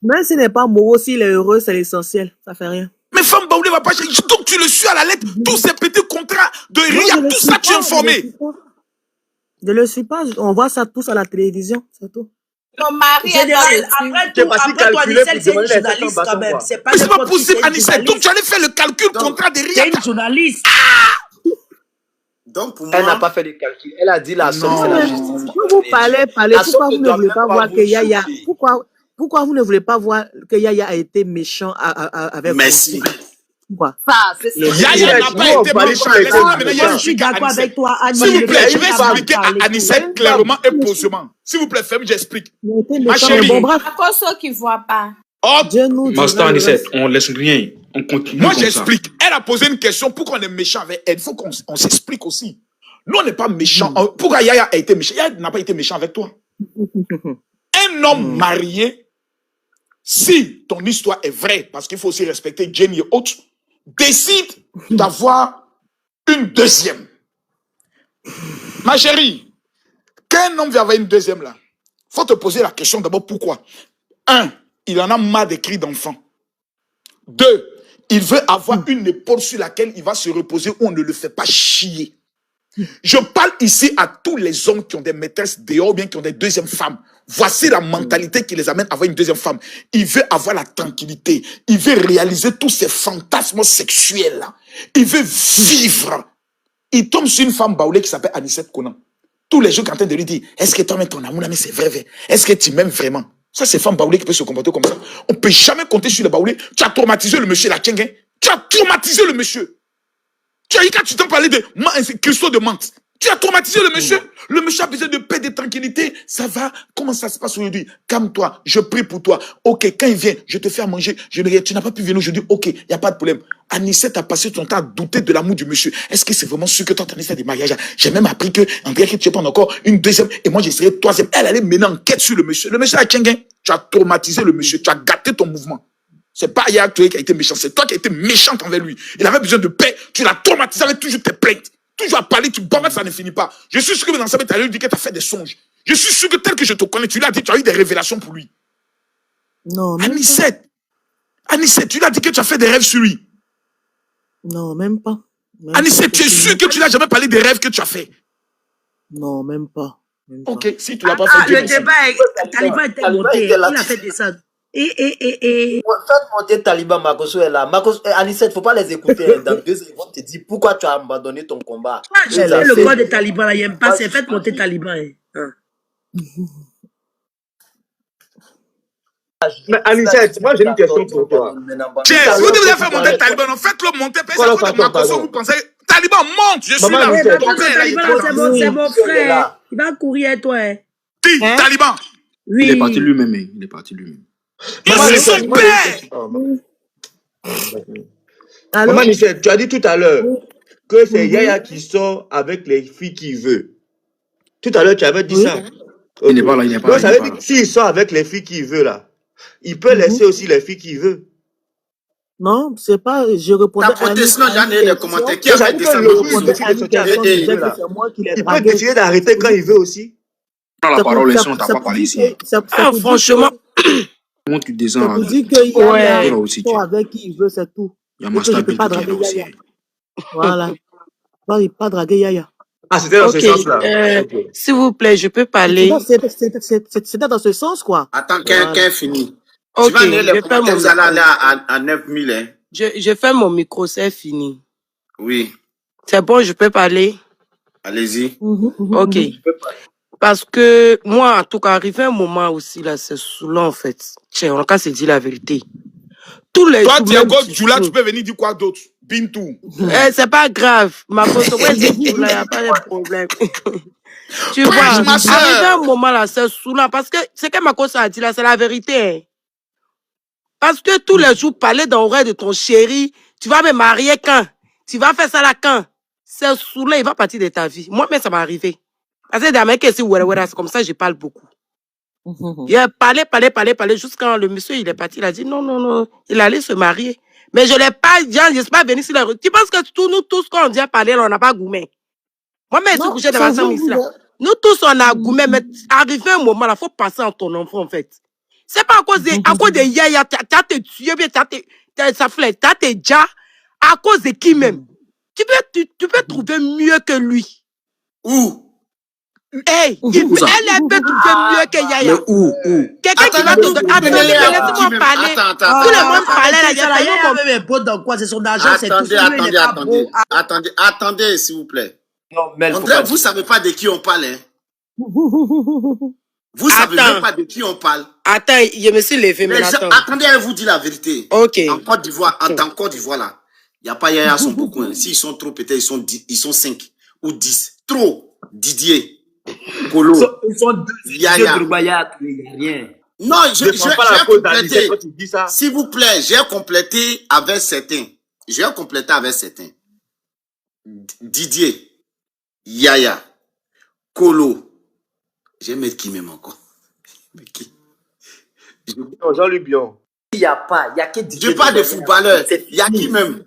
Speaker 3: Même s'il n'est pas Moro, s'il est heureux, c'est l'essentiel. Ça fait rien.
Speaker 1: Mais femme Baoulé va pas chercher. Donc tu le suis à la lettre. Tous ces petits contrats de RIA, tout ça tu es informé.
Speaker 3: Je le suis pas. On voit ça tous à la télévision, c'est tout.
Speaker 8: Ton mari est
Speaker 5: après toi, Anicette, c'est une journaliste quand même.
Speaker 1: Mais c'est pas possible, Anicette. Donc tu allais faire le calcul contrat de RIA.
Speaker 5: C'est une journaliste.
Speaker 2: Donc pour moi,
Speaker 6: elle n'a pas fait de calcul. Elle a dit la somme, c'est la justice.
Speaker 3: Quand vous parlez, pourquoi vous ne voulez pas voir que Yaya... Pourquoi vous ne voulez pas voir que Yaya a été méchant avec
Speaker 2: merci.
Speaker 3: quoi.
Speaker 8: Ça, c'est
Speaker 3: Les-
Speaker 8: ça.
Speaker 1: Yaya n'a
Speaker 9: Nous,
Speaker 1: pas
Speaker 9: on
Speaker 1: été
Speaker 9: parle
Speaker 1: méchant.
Speaker 9: pas de
Speaker 1: Laissez-moi
Speaker 9: ça.
Speaker 1: maintenant
Speaker 5: Moi, je suis
Speaker 1: expliquer à
Speaker 5: d'accord avec
Speaker 1: Anicette.
Speaker 5: toi, Annie.
Speaker 1: S'il vous
Speaker 5: Le
Speaker 1: plaît, je
Speaker 5: mec
Speaker 1: vais
Speaker 5: a mal
Speaker 1: expliquer à
Speaker 5: parlé.
Speaker 1: Anicette clairement et posément. S'il vous plaît, femme, j'explique.
Speaker 3: Il a été
Speaker 1: Ma
Speaker 3: méchant, mais
Speaker 1: chérie.
Speaker 3: bon, bref,
Speaker 8: À cause ceux qui voient pas.
Speaker 1: Oh,
Speaker 3: Dieu nous dira
Speaker 7: Master
Speaker 3: le
Speaker 7: Anicette,
Speaker 3: reste.
Speaker 7: on laisse rien. On continue
Speaker 1: moi,
Speaker 7: comme ça.
Speaker 1: j'explique. Elle a posé une question. Pourquoi on est méchant avec elle? Il faut qu'on s'explique aussi. Nous, on n'est pas méchant. Pourquoi Yaya a été méchant? Yaya n'a pas été méchant avec toi. Un homme marié, si ton histoire est vraie, parce qu'il faut aussi respecter Jenny et autres, décide d'avoir une deuxième. Ma chérie, qu'un homme vient avoir une deuxième là, faut te poser la question d'abord pourquoi. Un, il en a marre des cris d'enfants. Deux, il veut avoir une épaule sur laquelle il va se reposer où on ne le fait pas chier. Je parle ici à tous les hommes qui ont des maîtresses dehors ou bien qui ont des deuxièmes femmes. Voici la mentalité qui les amène à avoir une deuxième femme. Il veut avoir la tranquillité. Il veut réaliser tous ses fantasmes sexuels là. Il veut vivre. Il tombe sur une femme baoulée qui s'appelle Anicette Konan. Tous les jours, quand on de lui dire, est-ce que toi, mais ton amour, mais c'est vrai. Est-ce que tu m'aimes vraiment? Ça, c'est femme baoulée qui peut se comporter comme ça. On ne peut jamais compter sur le baoulé. Tu as traumatisé le monsieur, la Tchengen. Tu as traumatisé le monsieur. Tu as eu quand tu t'en parlais de Christo de Mantes. Tu as traumatisé le monsieur. Le monsieur a besoin de paix, de tranquillité. Ça va. Comment ça se passe aujourd'hui? Calme-toi. Je prie pour toi. Ok, quand il vient, je te fais à manger. Tu n'as pas pu venir aujourd'hui. Ok, il n'y a pas de problème. Anicette a passé ton temps à douter de l'amour du monsieur. Est-ce que c'est vraiment sûr que toi, tu as des mariages? J'ai même appris que, Andrea, que tu prends encore une deuxième et moi, je serai troisième. Elle allait mener enquête sur le monsieur. Le monsieur a Tchengen. Tu as traumatisé le monsieur. Tu as gâté ton mouvement. C'est pas Yaya qui a été méchant, c'est toi qui as été méchante envers lui. Il avait besoin de paix, tu l'as traumatisé avec toujours tes plaintes. Toujours à parler, tu bombes, ça ne finit pas. Je suis sûr que dans sa tête, tu as dit que tu as fait des songes. Je suis sûr que tel que je te connais, tu l'as dit, tu as eu des révélations pour lui.
Speaker 3: Non, même
Speaker 1: Anicette, tu l'as dit que tu as fait des rêves sur lui.
Speaker 3: pas. Non, même pas. Même
Speaker 1: Anicette,
Speaker 3: pas.
Speaker 1: tu es sûr que tu n'as jamais parlé des rêves que tu as fait.
Speaker 3: Non, même pas. Même pas.
Speaker 1: Ok, si tu l'as pas fait, Dieu
Speaker 5: Le
Speaker 1: merci.
Speaker 5: débat, Taliban était monté. Il a fait des ça.
Speaker 6: Faites monter Taliban, Makoso est là. Anicette, faut pas les écouter. Dans 2 ans, ils vont te dire pourquoi tu as abandonné ton combat.
Speaker 5: J'ai fait le corps des talibans là, il n'aime pas, c'est fait monter Taliban.
Speaker 9: Mais Anicette, moi j'ai une question pour toi.
Speaker 1: Tiens, si vous devez faire monter Taliban, faites-le monter. Vous pensez, Taliban monte, je suis
Speaker 9: Maman,
Speaker 1: là.
Speaker 9: Anicette,
Speaker 5: Taliban, c'est mon frère. Il va courir, toi.
Speaker 1: Qui? Taliban.
Speaker 5: Oui.
Speaker 7: Il est parti lui-même. Il est parti lui-même.
Speaker 1: C'est son père.
Speaker 9: Maman Anicette, tu as dit tout à l'heure que c'est Yaya qui sort avec les filles qu'il veut. Tout à l'heure, tu avais dit ça.
Speaker 7: Il n'est pas là, il n'est pas
Speaker 9: Donc,
Speaker 7: là.
Speaker 9: ça veut dire que s'il sort avec les filles qu'il veut là, il peut laisser aussi les filles qu'il veut.
Speaker 3: Non, c'est pas. Je répondais
Speaker 2: Ta protection, j'en ai les commentaires. Qui
Speaker 9: Ça
Speaker 2: a
Speaker 9: veut
Speaker 2: fait
Speaker 9: dire que
Speaker 2: ça?
Speaker 9: le juge décide de sortir avec qui il veut là. Il peut décider d'arrêter quand il veut aussi.
Speaker 7: Prends la parole ici, on t'a pas parlé ici.
Speaker 5: Franchement.
Speaker 7: Comment tu
Speaker 3: C'est
Speaker 7: descends
Speaker 3: pour
Speaker 7: là?
Speaker 3: dire qu'il y a
Speaker 7: Là aussi,
Speaker 3: sort avec qui il veut, c'est tout.
Speaker 7: il y a
Speaker 3: Et que je ne
Speaker 7: Master
Speaker 3: peux pas
Speaker 7: Bill qui est
Speaker 3: draguer
Speaker 7: là aussi.
Speaker 3: Yaya. Voilà. Pas draguer Yaya.
Speaker 9: Ah, c'était dans ce
Speaker 10: Ok,
Speaker 9: sens-là. Ok.
Speaker 10: s'il vous plaît, je peux parler.
Speaker 3: C'était dans ce sens, quoi.
Speaker 2: Attends,
Speaker 3: Voilà.
Speaker 2: qu'un finit. Tu
Speaker 10: Ok,
Speaker 2: vas lire
Speaker 10: je
Speaker 2: les
Speaker 10: fais
Speaker 2: commentaires,
Speaker 10: mon
Speaker 2: vous allez aller
Speaker 10: micro.
Speaker 2: à 9000. Hein.
Speaker 10: Je fais mon micro, c'est fini.
Speaker 2: Oui,
Speaker 10: C'est bon, je peux parler?
Speaker 2: allez-y.
Speaker 10: Ok. Parce que moi, en tout cas, arrivé un moment aussi, là, c'est saoulant, en fait. Tiens, on a qu'à se dire la vérité. Tous les
Speaker 1: Toi,
Speaker 10: jours,
Speaker 1: tu es
Speaker 10: même
Speaker 1: gauche,
Speaker 10: si-
Speaker 1: tu là, tu peux venir dire quoi d'autre? Bintou.
Speaker 10: C'est pas grave. Ma photo, ouais, c'est tout, là, y a pas de problème. Tu vois,
Speaker 1: Prêche, ma soeur.
Speaker 10: arrivé un moment, là, c'est saoulant. Parce que ce que ma cause a dit, là, c'est la vérité, hein. Parce que tous les jours, parler dans l'oreille de ton chéri, tu vas me marier quand? Tu vas faire ça là quand? C'est saoulant, il va partir de ta vie. Moi, mais ça m'est arrivé. Parce que des mecs, c'est comme ça, je parle beaucoup. Il a parlé, jusqu'à le monsieur, il est parti, il a dit non, il allait se marier. Mais je l'ai pas, je suis pas venu sur la rue. Tu penses que nous tous, quand on dit à parler, là, on n'a pas gourmet. Moi, mais je suis couché devant ça, ici, là. Nous tous, on a gourmet, mais arrivé un moment, là, faut passer en ton enfant, en fait. C'est pas à cause de Yaya, t'as te tué, bien, ça flèche, t'as te déjà, à cause de qui même? Tu peux trouver mieux que lui.
Speaker 2: Où?
Speaker 10: Hey, elle peut trouver mieux que Yaya.
Speaker 7: Mais où?
Speaker 10: Quelqu'un qui va te donner. Attendez, laissez-moi parler. Tout le monde parlait là. Il y a tellement
Speaker 5: même un pote dans quoi? C'est son argent, c'est tout.
Speaker 2: Attendez, s'il vous plaît.
Speaker 6: Non, mais
Speaker 2: André, vous savez pas de qui on parle, hein? Vous savez même pas de qui on parle.
Speaker 10: Attends, je me suis levé, mais
Speaker 2: Les gens,
Speaker 10: attends.
Speaker 2: attendez, elle vous dit la vérité.
Speaker 10: Ok.
Speaker 2: En Côte d'Ivoire, en Côte d'Ivoire, là. Il n'y a pas Yaya sont beaucoup. Hein. S'ils sont trop, peut-être ils sont 5 ou 10. Trop. Didier, Kolo,
Speaker 4: Ils sont deux.
Speaker 2: Yaya.
Speaker 4: Il n'y a rien.
Speaker 2: Non, j'ai complété. S'il vous plaît, j'ai complété avec certains. Didier, Yaya, Kolo. J'ai mettre qui même encore? Mais qui?
Speaker 9: Jean-Luc Bion.
Speaker 4: Il n'y a que Didier.
Speaker 2: Je parle de footballeurs. Il y a qui même?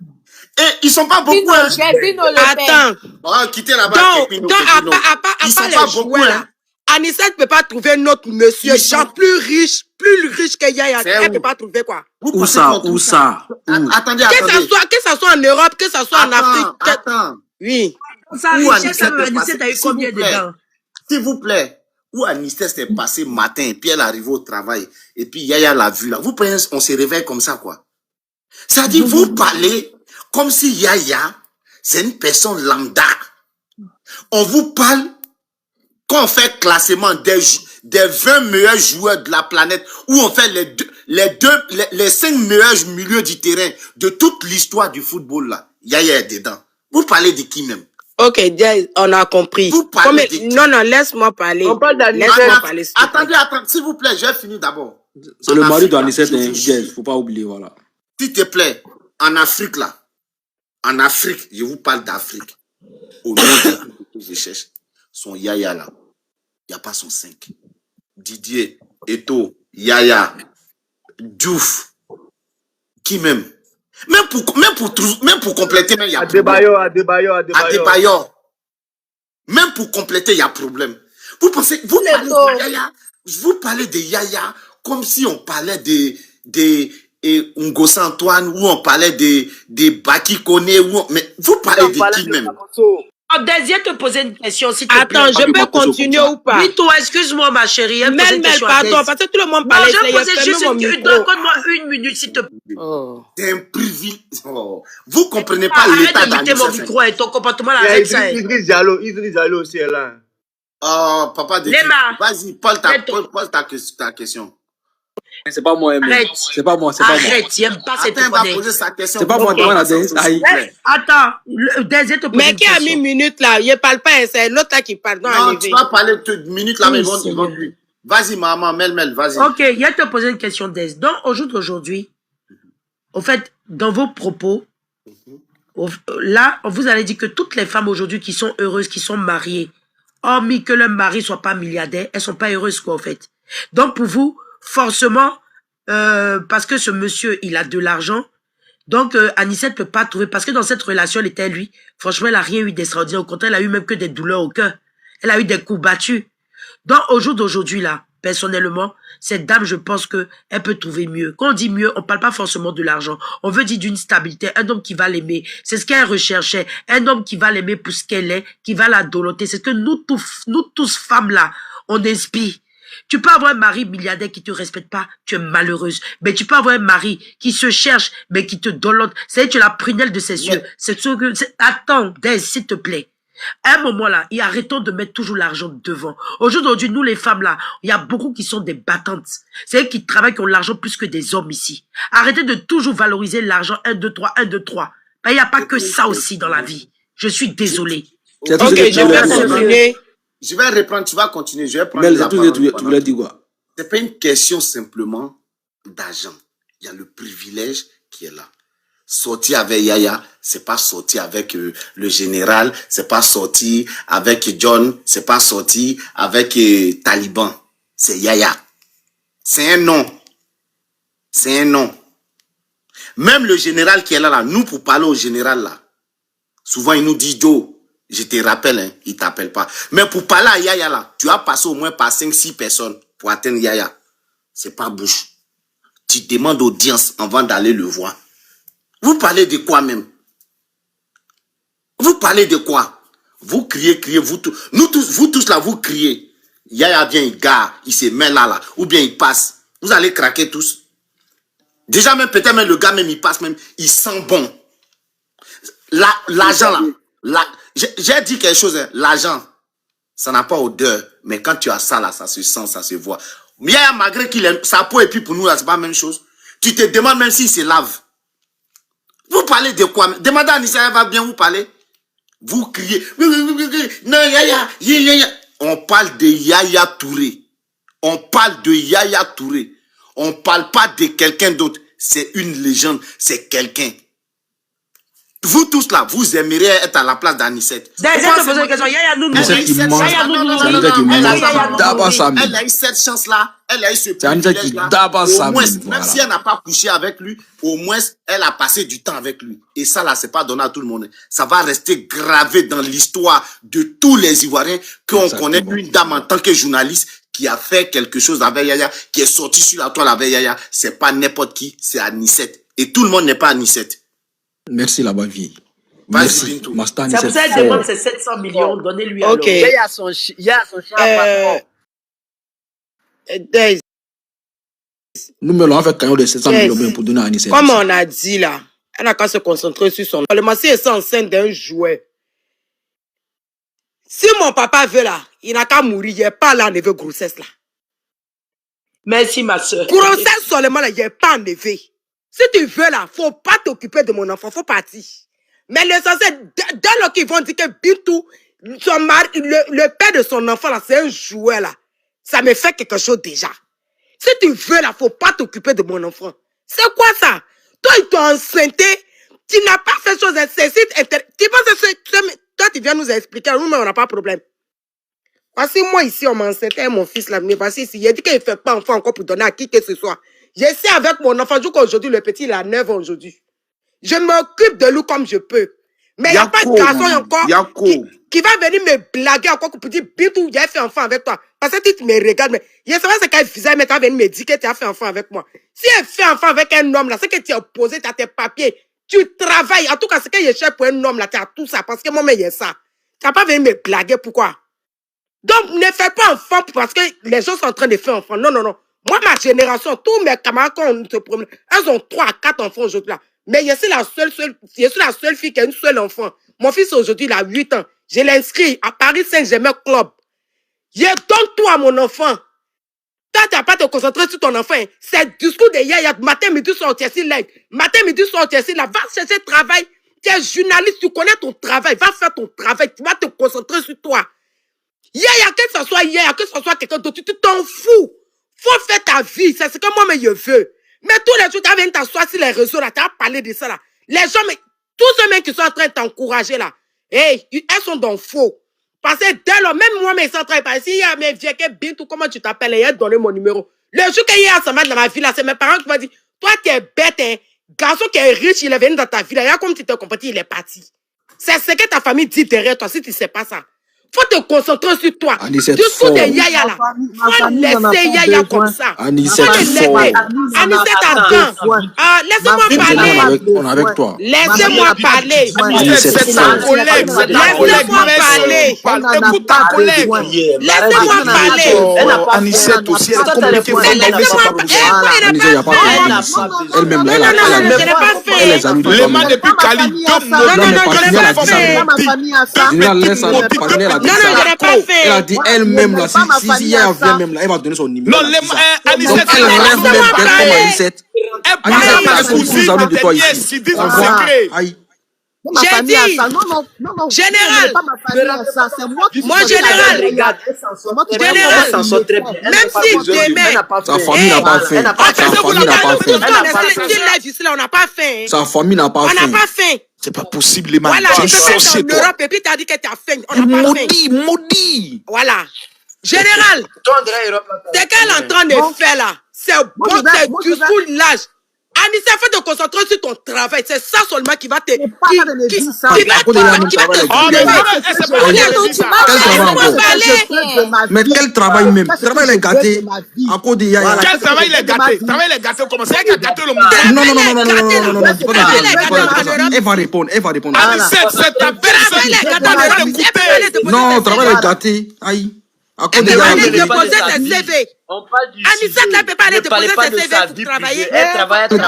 Speaker 2: Et ils sont pas beaucoup. Hein.
Speaker 10: Attends.
Speaker 2: Oh, quittez là-bas.
Speaker 10: Donc, à part les joueurs, là, Anissette ne peut pas trouver un autre monsieur, genre plus riche que Yaya. Elle ne peut pas trouver quoi?
Speaker 4: Où ça?
Speaker 2: Attendez.
Speaker 10: Que ça soit en Europe, que ça soit en Afrique.
Speaker 2: Attends.
Speaker 10: Oui.
Speaker 5: Ça, Anissette a eu combien dedans?
Speaker 2: S'il vous plaît. Où Anissette s'est passé matin, et puis elle arrive au travail, et puis Yaya l'a vu là. Vous pensez, on se réveille comme ça, quoi. Ça dit, vous parlez comme si Yaya, c'est une personne lambda. On vous parle quand on fait classement des 20 meilleurs joueurs de la planète, où on fait les 5 meilleurs milieux du terrain de toute l'histoire du football là. Yaya est dedans. Vous parlez de qui même?
Speaker 10: Ok, on a compris.
Speaker 2: Vous parlez de qui?
Speaker 10: Non, laisse-moi parler.
Speaker 9: On parle d'Anissette.
Speaker 2: Attendez, s'il vous plaît, j'ai fini d'abord.
Speaker 7: C'est le mari d'Anissette, il faut pas oublier, voilà.
Speaker 2: S'il te plaît, en Afrique là, je vous parle d'Afrique. Au nom de je cherche, son Yaya là, il n'y a pas son 5. Didier, Eto, Yaya, Diouf, qui même? Même pour compléter, il y a Adebayor. Même pour compléter, il y a problème. Vous pensez, vous parlez de Yaya comme si on parlait de Ngosa Antoine, ou on parlait de Baki Kone, mais vous parlez de qui même?
Speaker 5: Désir te poser une question, s'il te plaît.
Speaker 10: Attends, je peux continuer ou pas?
Speaker 5: Oui, toi, excuse-moi, ma chérie.
Speaker 10: Mais pardon, parce que tout le monde parlait.
Speaker 5: Non, je posais juste donne-moi une minute, s'il te plaît.
Speaker 2: C'est un privilège. Vous comprenez pas l'état
Speaker 5: d'Anissette. Arrête de mon micro et ton comportement là avec ça.
Speaker 9: Idriss Diallo aussi est là.
Speaker 2: Oh, papa de vas-y, pose ta question.
Speaker 7: C'est pas moi,
Speaker 5: arrête.
Speaker 7: C'est pas moi.
Speaker 5: Arrête, il n'aime pas cette
Speaker 2: question. Va poser sa question.
Speaker 7: C'est pas moi,
Speaker 5: Attends, Désir te pose
Speaker 10: mais qui a mis minute là? Il ne parle pas, c'est l'autre là qui parle.
Speaker 2: Non, tu vas parler de minute là, mais ils vont plus. Vas-y, maman, Mel, vas-y.
Speaker 5: Ok, il a te poser une question, Dés. Donc, aujourd'hui, au fait, dans vos propos, là, vous allez dire que toutes les femmes aujourd'hui qui sont heureuses, qui sont mariées, hormis que leur mari soit pas milliardaire, elles sont pas heureuses, quoi, en fait. Donc, pour vous, forcément, parce que ce monsieur, il a de l'argent, donc Anissette ne peut pas trouver, parce que dans cette relation, elle était lui, franchement, elle n'a rien eu d'extraordinaire, au contraire, elle a eu même que des douleurs au cœur, elle a eu des coups battus. Donc, au jour d'aujourd'hui, là, personnellement, cette dame, je pense que elle peut trouver mieux. Quand on dit mieux, on parle pas forcément de l'argent. On veut dire d'une stabilité, un homme qui va l'aimer. C'est ce qu'elle recherchait. Un homme qui va l'aimer pour ce qu'elle est, qui va la doloter. C'est ce que nous tous femmes là, on inspire. Tu peux avoir un mari milliardaire qui te respecte pas, tu es malheureuse. Mais tu peux avoir un mari qui se cherche, mais qui te dolote. C'est-à-dire tu es la prunelle de ses yeux. C'est ce que, attends, Dez, s'il te plaît. À un moment là, arrêtons de mettre toujours l'argent devant. Aujourd'hui, nous les femmes là, il y a beaucoup qui sont des battantes. C'est elles qui travaillent, qui ont l'argent plus que des hommes ici. Arrêtez de toujours valoriser l'argent 1, 2, 3, 1, 2, 3. Ben, il n'y a pas que ça aussi dans la vie. Je suis désolé.
Speaker 10: Ok, je vais continuer.
Speaker 2: Je vais reprendre, tu vas continuer. Je vais prendre
Speaker 7: la parole. Tu voulais dire quoi?
Speaker 2: C'est pas une question simplement d'argent. Il y a le privilège qui est là. Sortir avec Yaya, c'est pas sortir avec le général, c'est pas sortir avec John, c'est pas sortir avec Taliban. C'est Yaya. C'est un nom. C'est un nom. Même le général qui est là, nous pour parler au général là, souvent il nous dit Joe, je te rappelle, hein, il t'appelle pas. Mais pour parler à Yaya là, tu as passé au moins par 5-6 personnes pour atteindre Yaya. C'est pas bouche. Tu demandes audience avant d'aller le voir. Vous parlez de quoi même? Vous parlez de quoi? Vous criez, vous tous là, vous criez. Yaya vient, il gare, il se met là, ou bien il passe. Vous allez craquer tous. Déjà même, peut-être même le gars même, il passe même, il sent bon. L'argent là, j'ai dit quelque chose, hein, l'argent, ça n'a pas odeur, mais quand tu as ça là, ça se sent, ça se voit. Yaya, malgré qu'il aime sa peau, et puis pour nous là, c'est pas la même chose. Tu te demandes même s'il se lave. Vous parlez de quoi? Demandez à Anissa, elle va bien vous parler. Vous criez. Non, Yaya. On parle de Yaya Touré. On parle de Yaya Touré. On parle pas de quelqu'un d'autre. C'est une légende. C'est quelqu'un. Vous tous là, vous aimeriez être à la place d'Anissette.
Speaker 5: D'ailleurs, je te pose une question. Yaya Nounou.
Speaker 2: Elle a eu cette chance-là. Elle a eu ce privilège-là. Au moins, même si elle n'a pas couché avec lui, au moins, elle a passé du temps avec lui. Et ça, là, c'est pas donné à tout le monde. Ça va rester gravé dans l'histoire de tous les Ivoiriens qu'on connaît une dame en tant que journaliste qui a fait quelque chose avec Yaya, qui est sorti sur la toile avec Yaya. C'est pas n'importe qui, c'est Anissette. Et tout le monde n'est pas Anissette.
Speaker 7: Merci la vie.
Speaker 2: Merci.
Speaker 5: C'est pour ça qu'elle demande ses 700 millions, donnez-lui alors.
Speaker 10: Ok. Il y a son chien
Speaker 7: Nous me l'avons fait caillot de 700 millions pour donner à Anissette.
Speaker 10: Comme on a dit là, elle n'a qu'à se concentrer sur son... Le massif est enceinte d'un jouet. Si mon papa veut là, il n'a qu'à mourir, il n'y a pas là enlevé grossesse là.
Speaker 5: Merci ma soeur.
Speaker 10: Grossesse seulement là, il n'y a pas enlevé. Si tu veux là, faut pas t'occuper de mon enfant, faut partir. Mais l'essentiel, dès lors qu'ils vont dire que Bintou, son mari, le père de son enfant là, c'est un jouet là. Ça me fait quelque chose déjà. Si tu veux là, faut pas t'occuper de mon enfant. C'est quoi ça? Toi, ils t'ont enceinté, tu n'as pas fait chose incessite. Tu penses que toi, tu viens nous expliquer, nous, mais on n'a pas de problème. Voici moi ici, on m'a enceinté, mon fils là, mais voici ici, il a dit qu'il ne fait pas enfant encore pour donner à qui que ce soit. J'essaie avec mon enfant, jusqu'aujourd'hui, le petit, il a 9 ans aujourd'hui. Je m'occupe de lui comme je peux. Mais il n'y a pas de garçon encore qui va venir me blaguer encore pour dire, Bintou, j'ai fait enfant avec toi. Parce que tu me regardes, mais je sais pas ce qu'elle faisait, mais tu vas venir me dire que tu as fait enfant avec moi. Si elle fait enfant avec un homme là, c'est que tu as posé, tu as tes papiers, tu travailles. En tout cas, ce que je cherche pour un homme là, tu as tout ça. Parce que moi, il y a ça. Tu n'as pas venir me blaguer, pourquoi? Donc, ne fais pas enfant parce que les gens sont en train de faire enfant. Non, non, non. Moi, ma génération, tous mes camarades, quand on se promène, elles ont 3 à 4 enfants aujourd'hui là. Mais je suis la seule fille qui a une seule enfant. Mon fils aujourd'hui, il a 8 ans. Je l'ai inscrit à Paris Saint-Germain Club. Je donne tout à mon enfant. Toi, tu n'as pas à te concentrer sur ton enfant. C'est le discours de Yaya. Matin, midi, soir, tu es live. Matin, midi, soir, tu es là. Va chercher travail. Tu es journaliste, tu connais ton travail. Va faire ton travail. Tu vas te concentrer sur toi. Yaya, que ce soit Yaya, que ce soit quelqu'un d'autre, tu t'en fous. Faut faire ta vie. C'est ce que moi, je veux. Mais tous les jours, tu viens t'asseoir sur les réseaux, là, tu as parlé de ça, là. Les gens, mais, tous ceux mêmes qui sont en train de t'encourager, là, hey, elles sont dans le faux. Parce que dès lors, même moi, mais ils sont en train de parler. Si y a mes vieux, que Bintou, comment tu t'appelles, et elle donné mon numéro. Le jour qu'il y a ça dans ma vie, là, c'est mes parents qui m'ont dit, toi, tu es bête, hein. Garçon qui est riche, il est venu dans ta vie, là. Regarde comme tu t'es comporté, il est parti. C'est ce que ta famille dit derrière toi, si tu ne sais pas ça. Faut te concentrer sur toi. Jusqu'au de Yaya là. Faut laisser Yaya comme ça.
Speaker 7: Anisette
Speaker 10: attends. Laissez-moi parler.
Speaker 7: On est avec toi.
Speaker 10: Laissez-moi parler.
Speaker 1: C'est ta collègue.
Speaker 10: Laissez-moi parler.
Speaker 1: Écoute ta collègue.
Speaker 10: Laissez-moi parler.
Speaker 1: Anisette aussi, elle a communiqué.
Speaker 7: Elle-même là, elle les a mis
Speaker 1: Les mains depuis Cali.
Speaker 10: Non, je n'ai pas fait.
Speaker 7: Elle a dit elle-même là, si Yaya vient même là, elle va donner son numéro.
Speaker 1: Non, Anisette,
Speaker 7: elle rêve même d'elle comme Anisette.
Speaker 1: elle parle à cousine, à tes nièces, ils disent un secret.
Speaker 10: J'ai dit, général, moi général, même si demain,
Speaker 7: sa famille n'a pas faim. Sa famille n'a pas faim.
Speaker 10: On n'a pas faim.
Speaker 7: Sa famille n'a pas
Speaker 10: On n'a
Speaker 7: faim.
Speaker 10: pas faim.
Speaker 1: C'est pas possible, les
Speaker 10: Voilà,
Speaker 1: tu es
Speaker 10: tu
Speaker 1: sorcier,
Speaker 10: en
Speaker 1: toi.
Speaker 10: Europe et puis tu as dit que tu as faim. On n'a pas faim.
Speaker 1: Maudit.
Speaker 10: Voilà. Général, c'est qu'elle est en train de faire là. C'est bon, c'est du coup l'âge. Anissa, faut te concentrer sur ton travail. C'est ça seulement qui va te... Qui va te...
Speaker 7: Mais quel travail même? Travail est gâté. À cause de Yaya.
Speaker 1: Quel travail il est gâté? Travail il est gâté comment? C'est elle qui a gâté le monde.
Speaker 7: Non. Elle va répondre.
Speaker 1: Anisette, c'est ta belle.
Speaker 7: Non, travail est gâté. Aïe. À cause de
Speaker 10: Elle
Speaker 7: Yaya.
Speaker 10: peut déposer ses CV.
Speaker 6: On parle du
Speaker 10: Anissa,
Speaker 6: sujet.
Speaker 10: elle peut pas aller
Speaker 6: Ne parlez
Speaker 10: déposer
Speaker 6: pas
Speaker 10: ses
Speaker 6: de
Speaker 10: CV
Speaker 6: sa
Speaker 10: pour
Speaker 6: vie
Speaker 10: travailler.
Speaker 6: privée. Elle travaille pas. Ça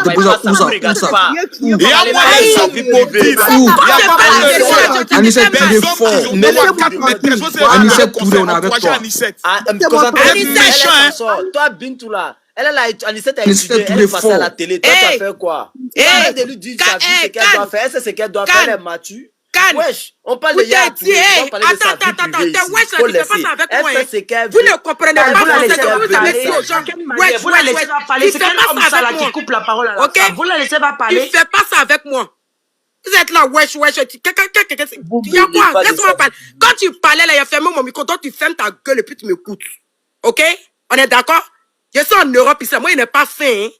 Speaker 6: ne regarde pas.
Speaker 1: Il y a moyen de sa vie maudite. Il y a pas de
Speaker 7: Anisette, tu es fort. Anisette, Touré, on est avec toi.
Speaker 6: Toi, Bintou là, Anicette a
Speaker 7: Anicette
Speaker 6: étudié,
Speaker 7: a
Speaker 6: elle est
Speaker 7: trouvé
Speaker 6: passée à
Speaker 7: fort.
Speaker 6: la télé. Toi, tu as fait quoi? Arrête de lui dire sa vie, ce qu'elle doit faire. Elle sait ce qu'elle doit faire, elle est mature. Wesh, on parle de Yaya Touré, on va parler de sa vie privée ici. Faut laisser. Elle fait ce qu'elle
Speaker 10: Vous
Speaker 6: veut.
Speaker 10: ne comprenez
Speaker 6: Elle
Speaker 10: pas
Speaker 6: veut la
Speaker 10: français
Speaker 6: laisser
Speaker 10: que vous
Speaker 6: parler.
Speaker 10: avez dit aux gens.
Speaker 5: Vous la laissez pas parler. C'est
Speaker 10: Tu fais
Speaker 5: quel
Speaker 10: pas
Speaker 5: homme
Speaker 10: ça
Speaker 5: ça là
Speaker 10: avec
Speaker 5: qui
Speaker 10: moi.
Speaker 5: coupe la parole à la
Speaker 10: Ok?
Speaker 5: femme? Vous la laissez pas
Speaker 10: Tu
Speaker 5: parler.
Speaker 10: fais pas ça avec moi. Vous êtes là, wesh. Il y a quoi? Laisse-moi parler. Quand tu parlais là, il a fermé mon micro. Donc tu fermes ta gueule et puis tu m'écoutes. Ok? On est d'accord? Je suis en Europe ici. Moi, il n'est pas fin. Hein?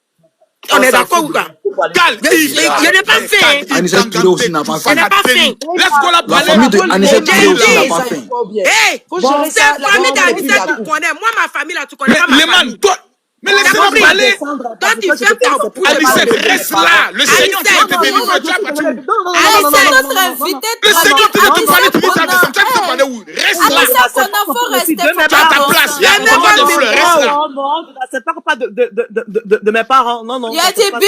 Speaker 10: On est d'accord ou pas? Je n'ai pas fait.
Speaker 7: Anicette Touré aussi n'a pas
Speaker 10: Je n'ai
Speaker 7: fait.
Speaker 10: pas fait.
Speaker 1: Laisse-moi la
Speaker 7: La
Speaker 1: parler.
Speaker 7: famille de Anicette Touré aussi n'a pas
Speaker 10: Hey,
Speaker 7: fait.
Speaker 5: Faut gérer
Speaker 10: c'est
Speaker 5: ça,
Speaker 10: la famille
Speaker 5: la
Speaker 10: d'Anicette,
Speaker 5: famille
Speaker 10: tu connais. Moi, ma famille, là, tu connais
Speaker 1: Mais
Speaker 10: pas ma
Speaker 1: les man,
Speaker 10: famille.
Speaker 1: toi, mais laissez-moi
Speaker 10: compris?
Speaker 1: parler.
Speaker 10: Toi, tu fermes ta bouche.
Speaker 1: Anicette, reste là. Le Seigneur qui va te délivrer. Tu as pas tué.
Speaker 8: Notre invité
Speaker 1: Le Seigneur te dit de parler, tu dis ça, mais tu vas te parler où? Reste là.
Speaker 8: Anissa Kona, faut rester
Speaker 1: Tu as ta place. Il y a
Speaker 3: Non,
Speaker 1: pas de fleurs. Reste là.
Speaker 3: non, tu n'acceptes pas de mes parents. Non, non.
Speaker 8: Il a dit,
Speaker 10: Non, je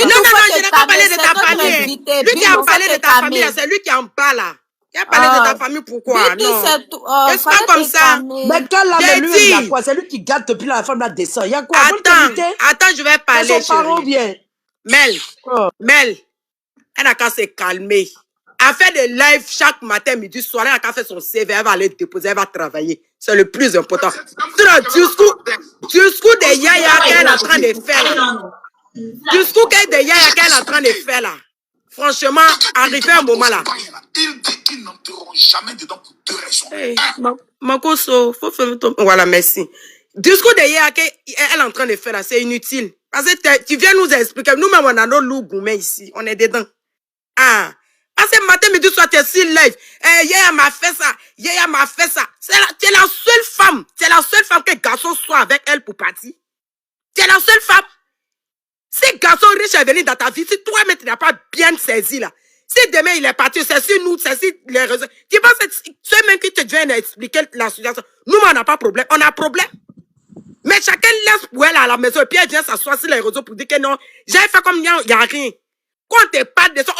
Speaker 10: n'ai pas parlé de ta famille. Lui qui a parlé de ta famille, c'est lui qui est en bas là. Il a parlé de ta famille, pourquoi? Non. C'est pas comme ça.
Speaker 5: Mais quand là,
Speaker 10: J'ai
Speaker 5: lui, il y a
Speaker 10: dit.
Speaker 5: quoi? C'est lui qui gâte depuis la femme là descend. Il y a quoi?
Speaker 10: Attends, je vais parler,
Speaker 5: Son parent
Speaker 10: chérie.
Speaker 5: vient.
Speaker 10: Mel, elle n'a qu'à se calmer. Elle fait des lives chaque matin, midi, soir. Elle n'a qu'à faire son CV. Elle va aller déposer, elle va travailler. C'est le plus important. C'est le discours de Yaya qu'elle est en train de faire là. Discours de Yaya qu'elle est en train de faire là. Franchement, arrivé un moment là.
Speaker 1: Il dit qu'ils n'entreront jamais dedans pour deux raisons.
Speaker 10: Hey, Makoso, faut faire ton... Voilà, merci. Discours de Yaya qu'elle est en train de faire là, c'est inutile. Parce que tu viens nous expliquer. Nous-mêmes, on a nos loups gourmets ici. On est dedans. Ah. Parce que matin, midi, soir, tu es si live. Yaya m'a fait ça. Yaya m'a fait ça. Tu es la seule femme. Tu es la seule femme que le garçon soit avec elle pour partir. Tu es la seule femme. Si garçon riche est venu dans ta vie, si toi-même tu n'as pas bien saisi là, si demain il est parti, c'est sur nous, c'est sur les réseaux. Tu penses que ceux même qui te viennent expliquer la situation, nous, on n'a pas de problème. On a un problème. Mais chacun laisse pour elle à la maison et puis elle vient s'asseoir sur les réseaux pour dire que non, j'ai fait comme il n'y a rien. Quand tu parles de ça,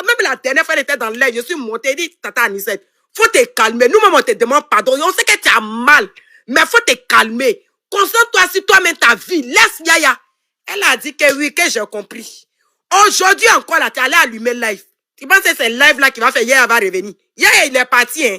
Speaker 10: même la dernière fois elle était dans l'air, je suis montée, dit tata Anicette, faut te calmer. Nous-mêmes on te demande pardon. On sait que tu as mal, mais faut te calmer. Concentre-toi sur toi-même ta vie. Laisse Yaya. Elle a dit que oui, que j'ai compris. Aujourd'hui encore, là, tu es allé allumer live. Tu penses que c'est live là qui va faire Yaya va revenir. Yaya, il est parti, hein.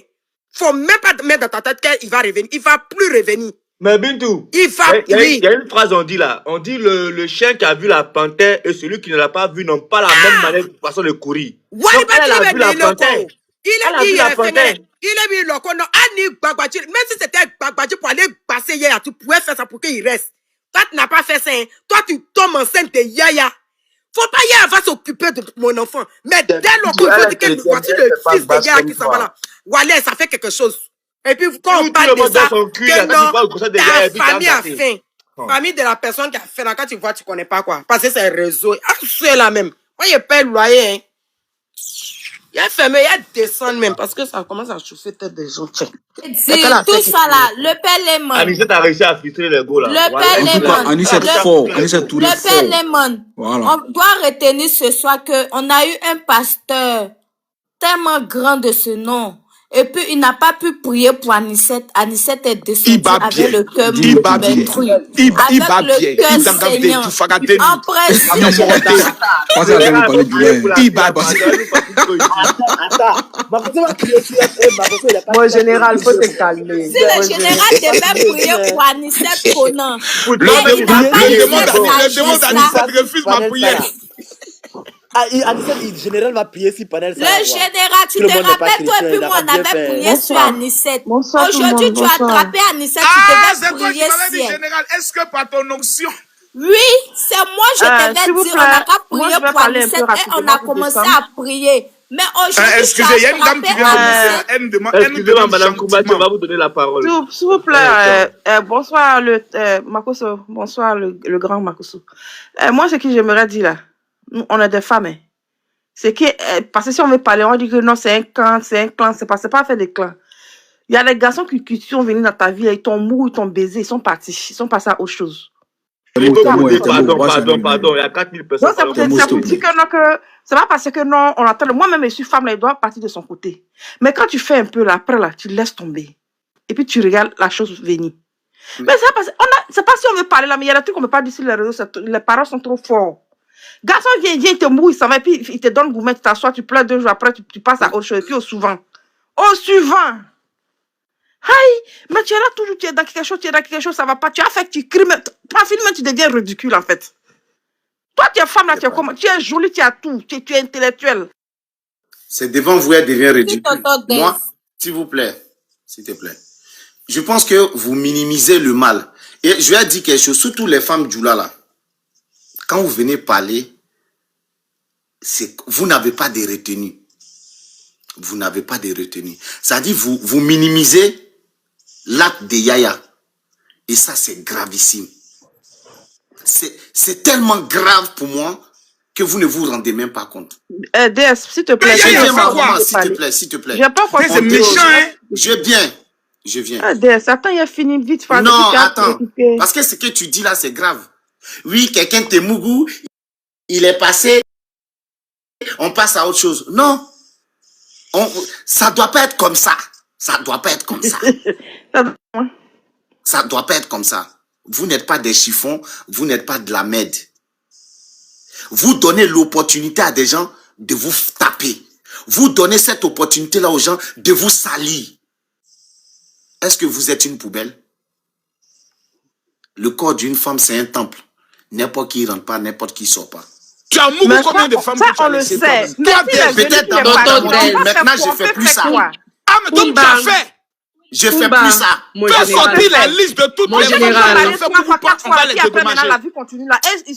Speaker 10: Faut même pas te mettre dans ta tête qu'il va revenir. Il va plus revenir.
Speaker 9: Mais Bintou,
Speaker 10: Il va
Speaker 9: il
Speaker 10: plus.
Speaker 9: y a une phrase on dit là. On dit le chien qui a vu la panthère et celui qui ne l'a pas vu n'ont pas la même manière de façon de courir.
Speaker 10: Ouais,
Speaker 9: Donc, elle a vu la panthère.
Speaker 10: Il a mis le con. Non, Annie Gbagbaji. Même si c'était Gbagbaji pour aller passer Yaya, tu pouvais faire ça pour qu'il reste. Toi, tu n'as pas fait ça. Hein. Toi, tu tombes enceinte de Yaya. Faut pas Yaya va s'occuper de mon enfant. Mais dès lors qu'on faut dire que voici le fils de Yaya qui s'en va là. Wallet, ça fait quelque chose. Et puis, quand on parle de ça, que non, ta famille a faim. Famille de la personne qui a fait là, quand tu vois, tu connais pas quoi. Parce que c'est un réseau. Ah, c'est là même. Moi, je paye le loyer. Hein. Il a fermé, il descend même parce que ça commence à chauffer tête des gens.
Speaker 8: Tout ça là, le père Lemon.
Speaker 9: Anicette a réussi à filtrer les go là.
Speaker 8: Le père Lemon.
Speaker 7: Anicette fort. Anicette Touré
Speaker 8: Le père Lemon.
Speaker 7: Voilà.
Speaker 8: On doit retenir ce soir qu'on a eu un pasteur tellement grand de ce nom. Et puis, il n'a pas pu prier pour Anicette. Anicette est descendue avec le cœur détruit.
Speaker 1: Il va bien.
Speaker 8: Avec le cœur saignant. En
Speaker 1: Il va bien.
Speaker 3: Mon général, faut te calmer.
Speaker 8: Si le général devait prier pour Anicette Conan,
Speaker 1: Le démon d'Anicette refuse ma prière.
Speaker 3: Anicette, le général va prier si Panel.
Speaker 8: le général, tu te rappelles, toi et puis moi, on avait prié sur Anicette. Aujourd'hui, tu as attrapé Anicette, tu devais prier sur elle.
Speaker 1: Général, est-ce que par ton onction?
Speaker 8: Oui, c'est moi, je devais dire, on n'a qu'à prier pour Anicette et on a commencé à prier. Mais aujourd'hui,
Speaker 1: excusez, il y a une dame qui vient de me dire.
Speaker 9: Excusez-moi, Madame Koubati, on va vous donner la parole.
Speaker 11: S'il vous plaît, bonsoir, Makoso, bonsoir, le grand Makoso. Moi, ce que j'aimerais dire là, on est des femmes. Hein. C'est que, parce que si on veut parler, on dit que non, c'est un clan, c'est pas fait des clans. Il y a des garçons qui sont venus dans ta vie, ils t'ont mouru, ils t'ont baisé, ils sont partis, ils sont passés à autre chose.
Speaker 9: Pardon, il y a 4000 personnes.
Speaker 11: Non, c'est pour dire que non, que c'est pas parce que non, on attend. Moi-même, je suis femme, là, il doit partir de son côté. Mais quand tu fais un peu là, après là, tu laisses tomber. Et puis tu regardes la chose venir. Mais c'est pas si on veut parler là, mais il y a des trucs qu'on ne peut pas dire sur les réseaux, les paroles sont trop forts. Garçon vient, il te mouille, ça va, et puis il te donne gourmet, tu t'assois, tu pleures 2 jours après, tu passes à autre chose, et puis au suivant. Aïe, mais tu es là toujours, tu es dans quelque chose, ça va pas, tu as fait, tu cries, mais pas finalement tu deviens ridicule en fait. Toi, tu es femme là, tu es comment? Tu es jolie, tu as tout, tu es intellectuelle.
Speaker 2: C'est devant vous, elle devient ridicule. Moi, s'il vous plaît, s'il te plaît. Je pense que vous minimisez le mal. Et je vais dire quelque chose, surtout les femmes Djoula là. Quand vous venez parler, vous n'avez pas de retenue. Vous n'avez pas de retenue. C'est-à-dire, vous minimisez l'acte de Yaya. Et ça, c'est gravissime. C'est tellement grave pour moi que vous ne vous rendez même pas compte.
Speaker 11: DS, s'il te plaît.
Speaker 2: S'il te plaît.
Speaker 11: Je pas quoi.
Speaker 1: C'est méchant, hein?
Speaker 2: Je viens.
Speaker 11: DS, attends, il a fini vite.
Speaker 2: Non, attends. Parce que ce que tu dis là, c'est grave. Oui, quelqu'un te mougou, il est passé, on passe à autre chose. Non. Ça doit pas être comme ça. Ça doit pas être comme ça. Ça doit pas être comme ça. Vous n'êtes pas des chiffons, vous n'êtes pas de la merde. Vous donnez l'opportunité à des gens de vous taper. Vous donnez cette opportunité-là aux gens de vous salir. Est-ce que vous êtes une poubelle? Le corps d'une femme, c'est un temple. N'importe qui rentre pas, n'importe qui sort pas.
Speaker 1: Tu as mouru combien de femmes que tu as laissées?
Speaker 2: Peut-être dans ton temps, maintenant je fais plus ça.
Speaker 1: Ah, mais donc tu as fait.
Speaker 2: Je fais plus ça.
Speaker 1: Fais sortir la liste de toutes les femmes qui ont fait pour pas qu'on va les dédommager.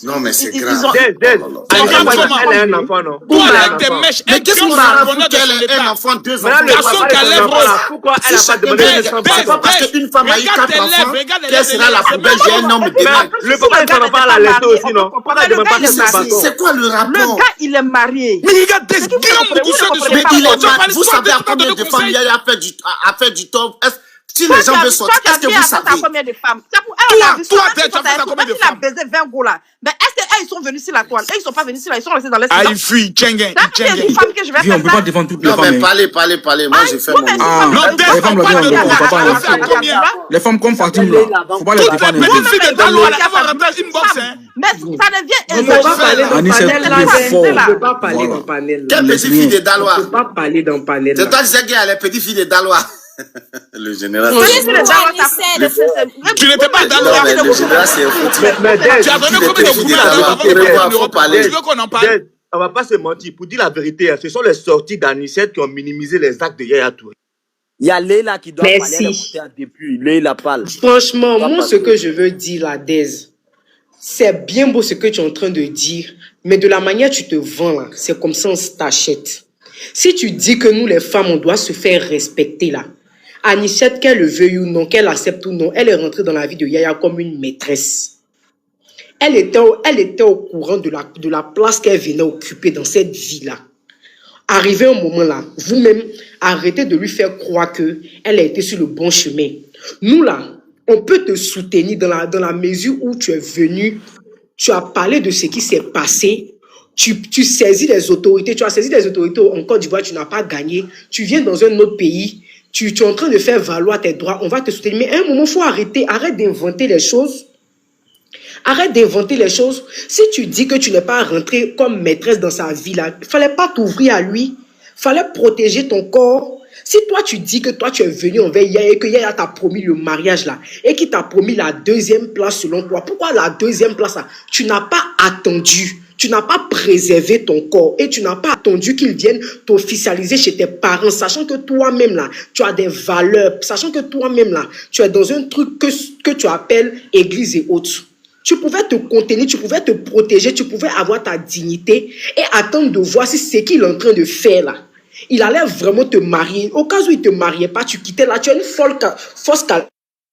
Speaker 2: Non, mais c'est grave.
Speaker 9: Elle a un enfant, non?
Speaker 1: Toi, avec tes mèches,
Speaker 2: mais qu'est-ce qu'on a raconté qu'elle a un enfant, 2 enfants?
Speaker 9: Garçon qui a lèvres roses. Pourquoi elle n'a pas demandé des enfants?
Speaker 2: Parce qu'une femme a eu 4 enfants, quelle sera la poubelle? J'ai un homme demain.
Speaker 9: Le papa de son enfant l'a laissé aussi, non?
Speaker 2: C'est quoi le rapport?
Speaker 11: Le gars, il est marié.
Speaker 1: Mais regarde, des grands
Speaker 2: vous savez à combien de femmes Yaya a fait du tort? Si les gens veulent sortir, est-ce que vous savez?
Speaker 11: Combien de femmes?
Speaker 1: Toi, tu as fait combien de femmes?
Speaker 11: Il a baisé 20 gars là. Mais est-ce qu'ils sont venus sur la toile? Ils sont pas venus sur la, ils sont restés dans les
Speaker 1: Ah, il fuit, Tchengen.
Speaker 11: C'est une femme que je vais faire.
Speaker 7: On peut pas défendre toutes les
Speaker 2: Non,
Speaker 7: femmes.
Speaker 2: mais parlez. Moi, j'ai fait mon
Speaker 7: Les femmes comme Fatima, faut pas les défendre.
Speaker 1: Petite fille de Daloa, elle va rentrer une boxe, hein.
Speaker 11: Mais ça devient
Speaker 10: On ne peut pas parler dans panel.
Speaker 2: Quelle petite fille de Daloa?
Speaker 10: On ne peut pas parler dans panel.
Speaker 2: C'est toi qui sais qu'il y a les petites filles de Daloa. Le général.
Speaker 1: Tu n'étais pas Daloa.
Speaker 2: Le général, c'est un foutu.
Speaker 1: Tu as donné combien de coups? Tu veux qu'on en parle?
Speaker 9: On va pas se mentir. Pour dire la vérité, ce sont les sorties d'Anicette qui ont minimisé les actes de Yaya Touré.
Speaker 6: Il y a Leila qui doit
Speaker 10: Merci.
Speaker 6: parler depuis. Leila parle.
Speaker 10: Franchement, moi, ce que je veux dire, la Dez, c'est bien beau ce que tu es en train de dire, mais de la manière tu te vends là, c'est comme ça on t'achète. Si tu dis que nous, les femmes, on doit se faire respecter là, Anicette, qu'elle le veuille ou non, qu'elle accepte ou non, elle est rentrée dans la vie de Yaya comme une maîtresse. Elle était au courant de la place qu'elle venait occuper dans cette vie-là. Arrivé un moment là, vous-même, arrêtez de lui faire croire qu'elle a été sur le bon chemin. Nous là, on peut te soutenir dans la mesure où tu es venu, tu as parlé de ce qui s'est passé, tu saisis les autorités, tu as saisi les autorités en Côte d'Ivoire, tu n'as pas gagné, tu viens dans un autre pays, tu es en train de faire valoir tes droits, on va te soutenir. Mais à un moment, il faut arrêter, arrête d'inventer les choses. Arrête d'inventer les choses. Si tu dis que tu n'es pas rentré comme maîtresse dans sa vie là, il fallait pas t'ouvrir à lui, fallait protéger ton corps. Si toi tu dis que toi tu es venu envers Yaya et que Yaya t'a promis le mariage là et qu'il t'a promis la 2e place selon toi, pourquoi la 2e place là? Tu n'as pas attendu. Tu n'as pas préservé ton corps et tu n'as pas attendu qu'ils viennent t'officialiser chez tes parents, sachant que toi-même là, tu as des valeurs, sachant que toi-même là, tu es dans un truc que tu appelles église et autres. Tu pouvais te contenir, tu pouvais te protéger, tu pouvais avoir ta dignité et attendre de voir si ce qu'il est en train de faire là, il allait vraiment te marier. Au cas où il ne te mariait pas, tu quittais là, tu es une fausse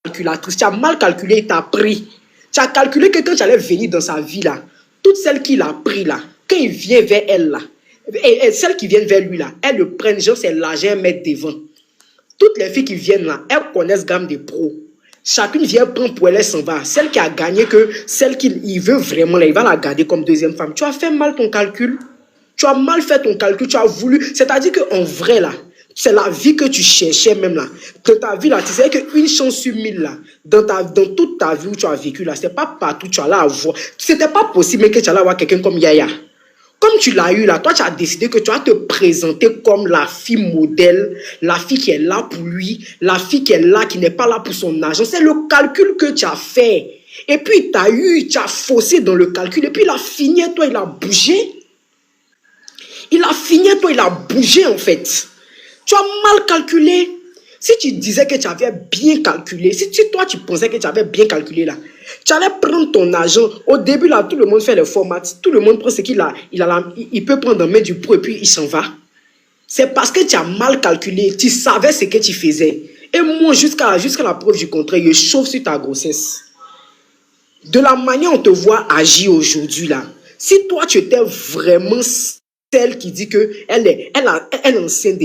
Speaker 10: calculatrice, tu as mal calculé, il t'a pris. Tu as calculé que quand tu allais venir dans sa vie là, toutes celles qu'il a pris là, quand il vient vers elle là, et celles qui viennent vers lui là, elles le prennent, genre c'est l'argent à mettre devant. Toutes les filles qui viennent là, elles connaissent gamme des pros. Chacune vient prendre pour elle, elle s'en va. Celle qui a gagné, que celle qu'il veut vraiment là, il va la garder comme 2e femme. Tu as fait mal ton calcul. Tu as mal fait ton calcul, tu as voulu. C'est-à-dire qu'en vrai là,
Speaker 12: C'est la vie que tu cherchais même là. Dans ta vie là, tu sais qu'une chance sur 1000 là, dans toute ta vie où tu as vécu là, c'est pas partout tu allais avoir. C'était pas possible que tu allais avoir quelqu'un comme Yaya. Comme tu l'as eu là, toi tu as décidé que tu vas te présenter comme la fille modèle, la fille qui est là pour lui, la fille qui est là, qui n'est pas là pour son argent. C'est le calcul que tu as fait. Et puis tu as faussé dans le calcul. Et puis il a fini, toi il a bougé. Il a fini, toi il a bougé en fait. Tu as mal calculé. Si tu disais que tu avais bien calculé, si toi tu pensais que tu avais bien calculé là, tu allais prendre ton argent. Au début là, tout le monde fait le format. Tout le monde prend ce qu'il a. Il peut prendre un main du pot et puis il s'en va. C'est parce que tu as mal calculé. Tu savais ce que tu faisais. Et moi, jusqu'à la preuve du contraire, je chauffe sur ta grossesse. De la manière dont on te voit agir aujourd'hui là, si toi tu étais vraiment celle qui dit que elle est enceinte,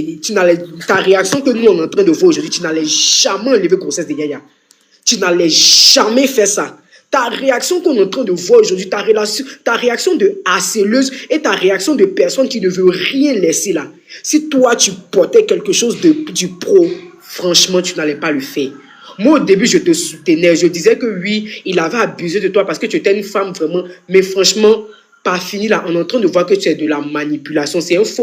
Speaker 12: ta réaction que nous on est en train de voir aujourd'hui, tu n'allais jamais enlever grossesse de Yaya. Tu n'allais jamais faire ça. Ta réaction qu'on est en train de voir aujourd'hui, ta réaction de harceleuse et ta réaction de personne qui ne veut rien laisser là. Si toi tu portais quelque chose du pro, franchement tu n'allais pas le faire. Moi, au début, je te soutenais. Je disais que oui, il avait abusé de toi parce que tu étais une femme vraiment. Mais franchement, pas fini là. On est en train de voir que tu es de la manipulation. C'est un faux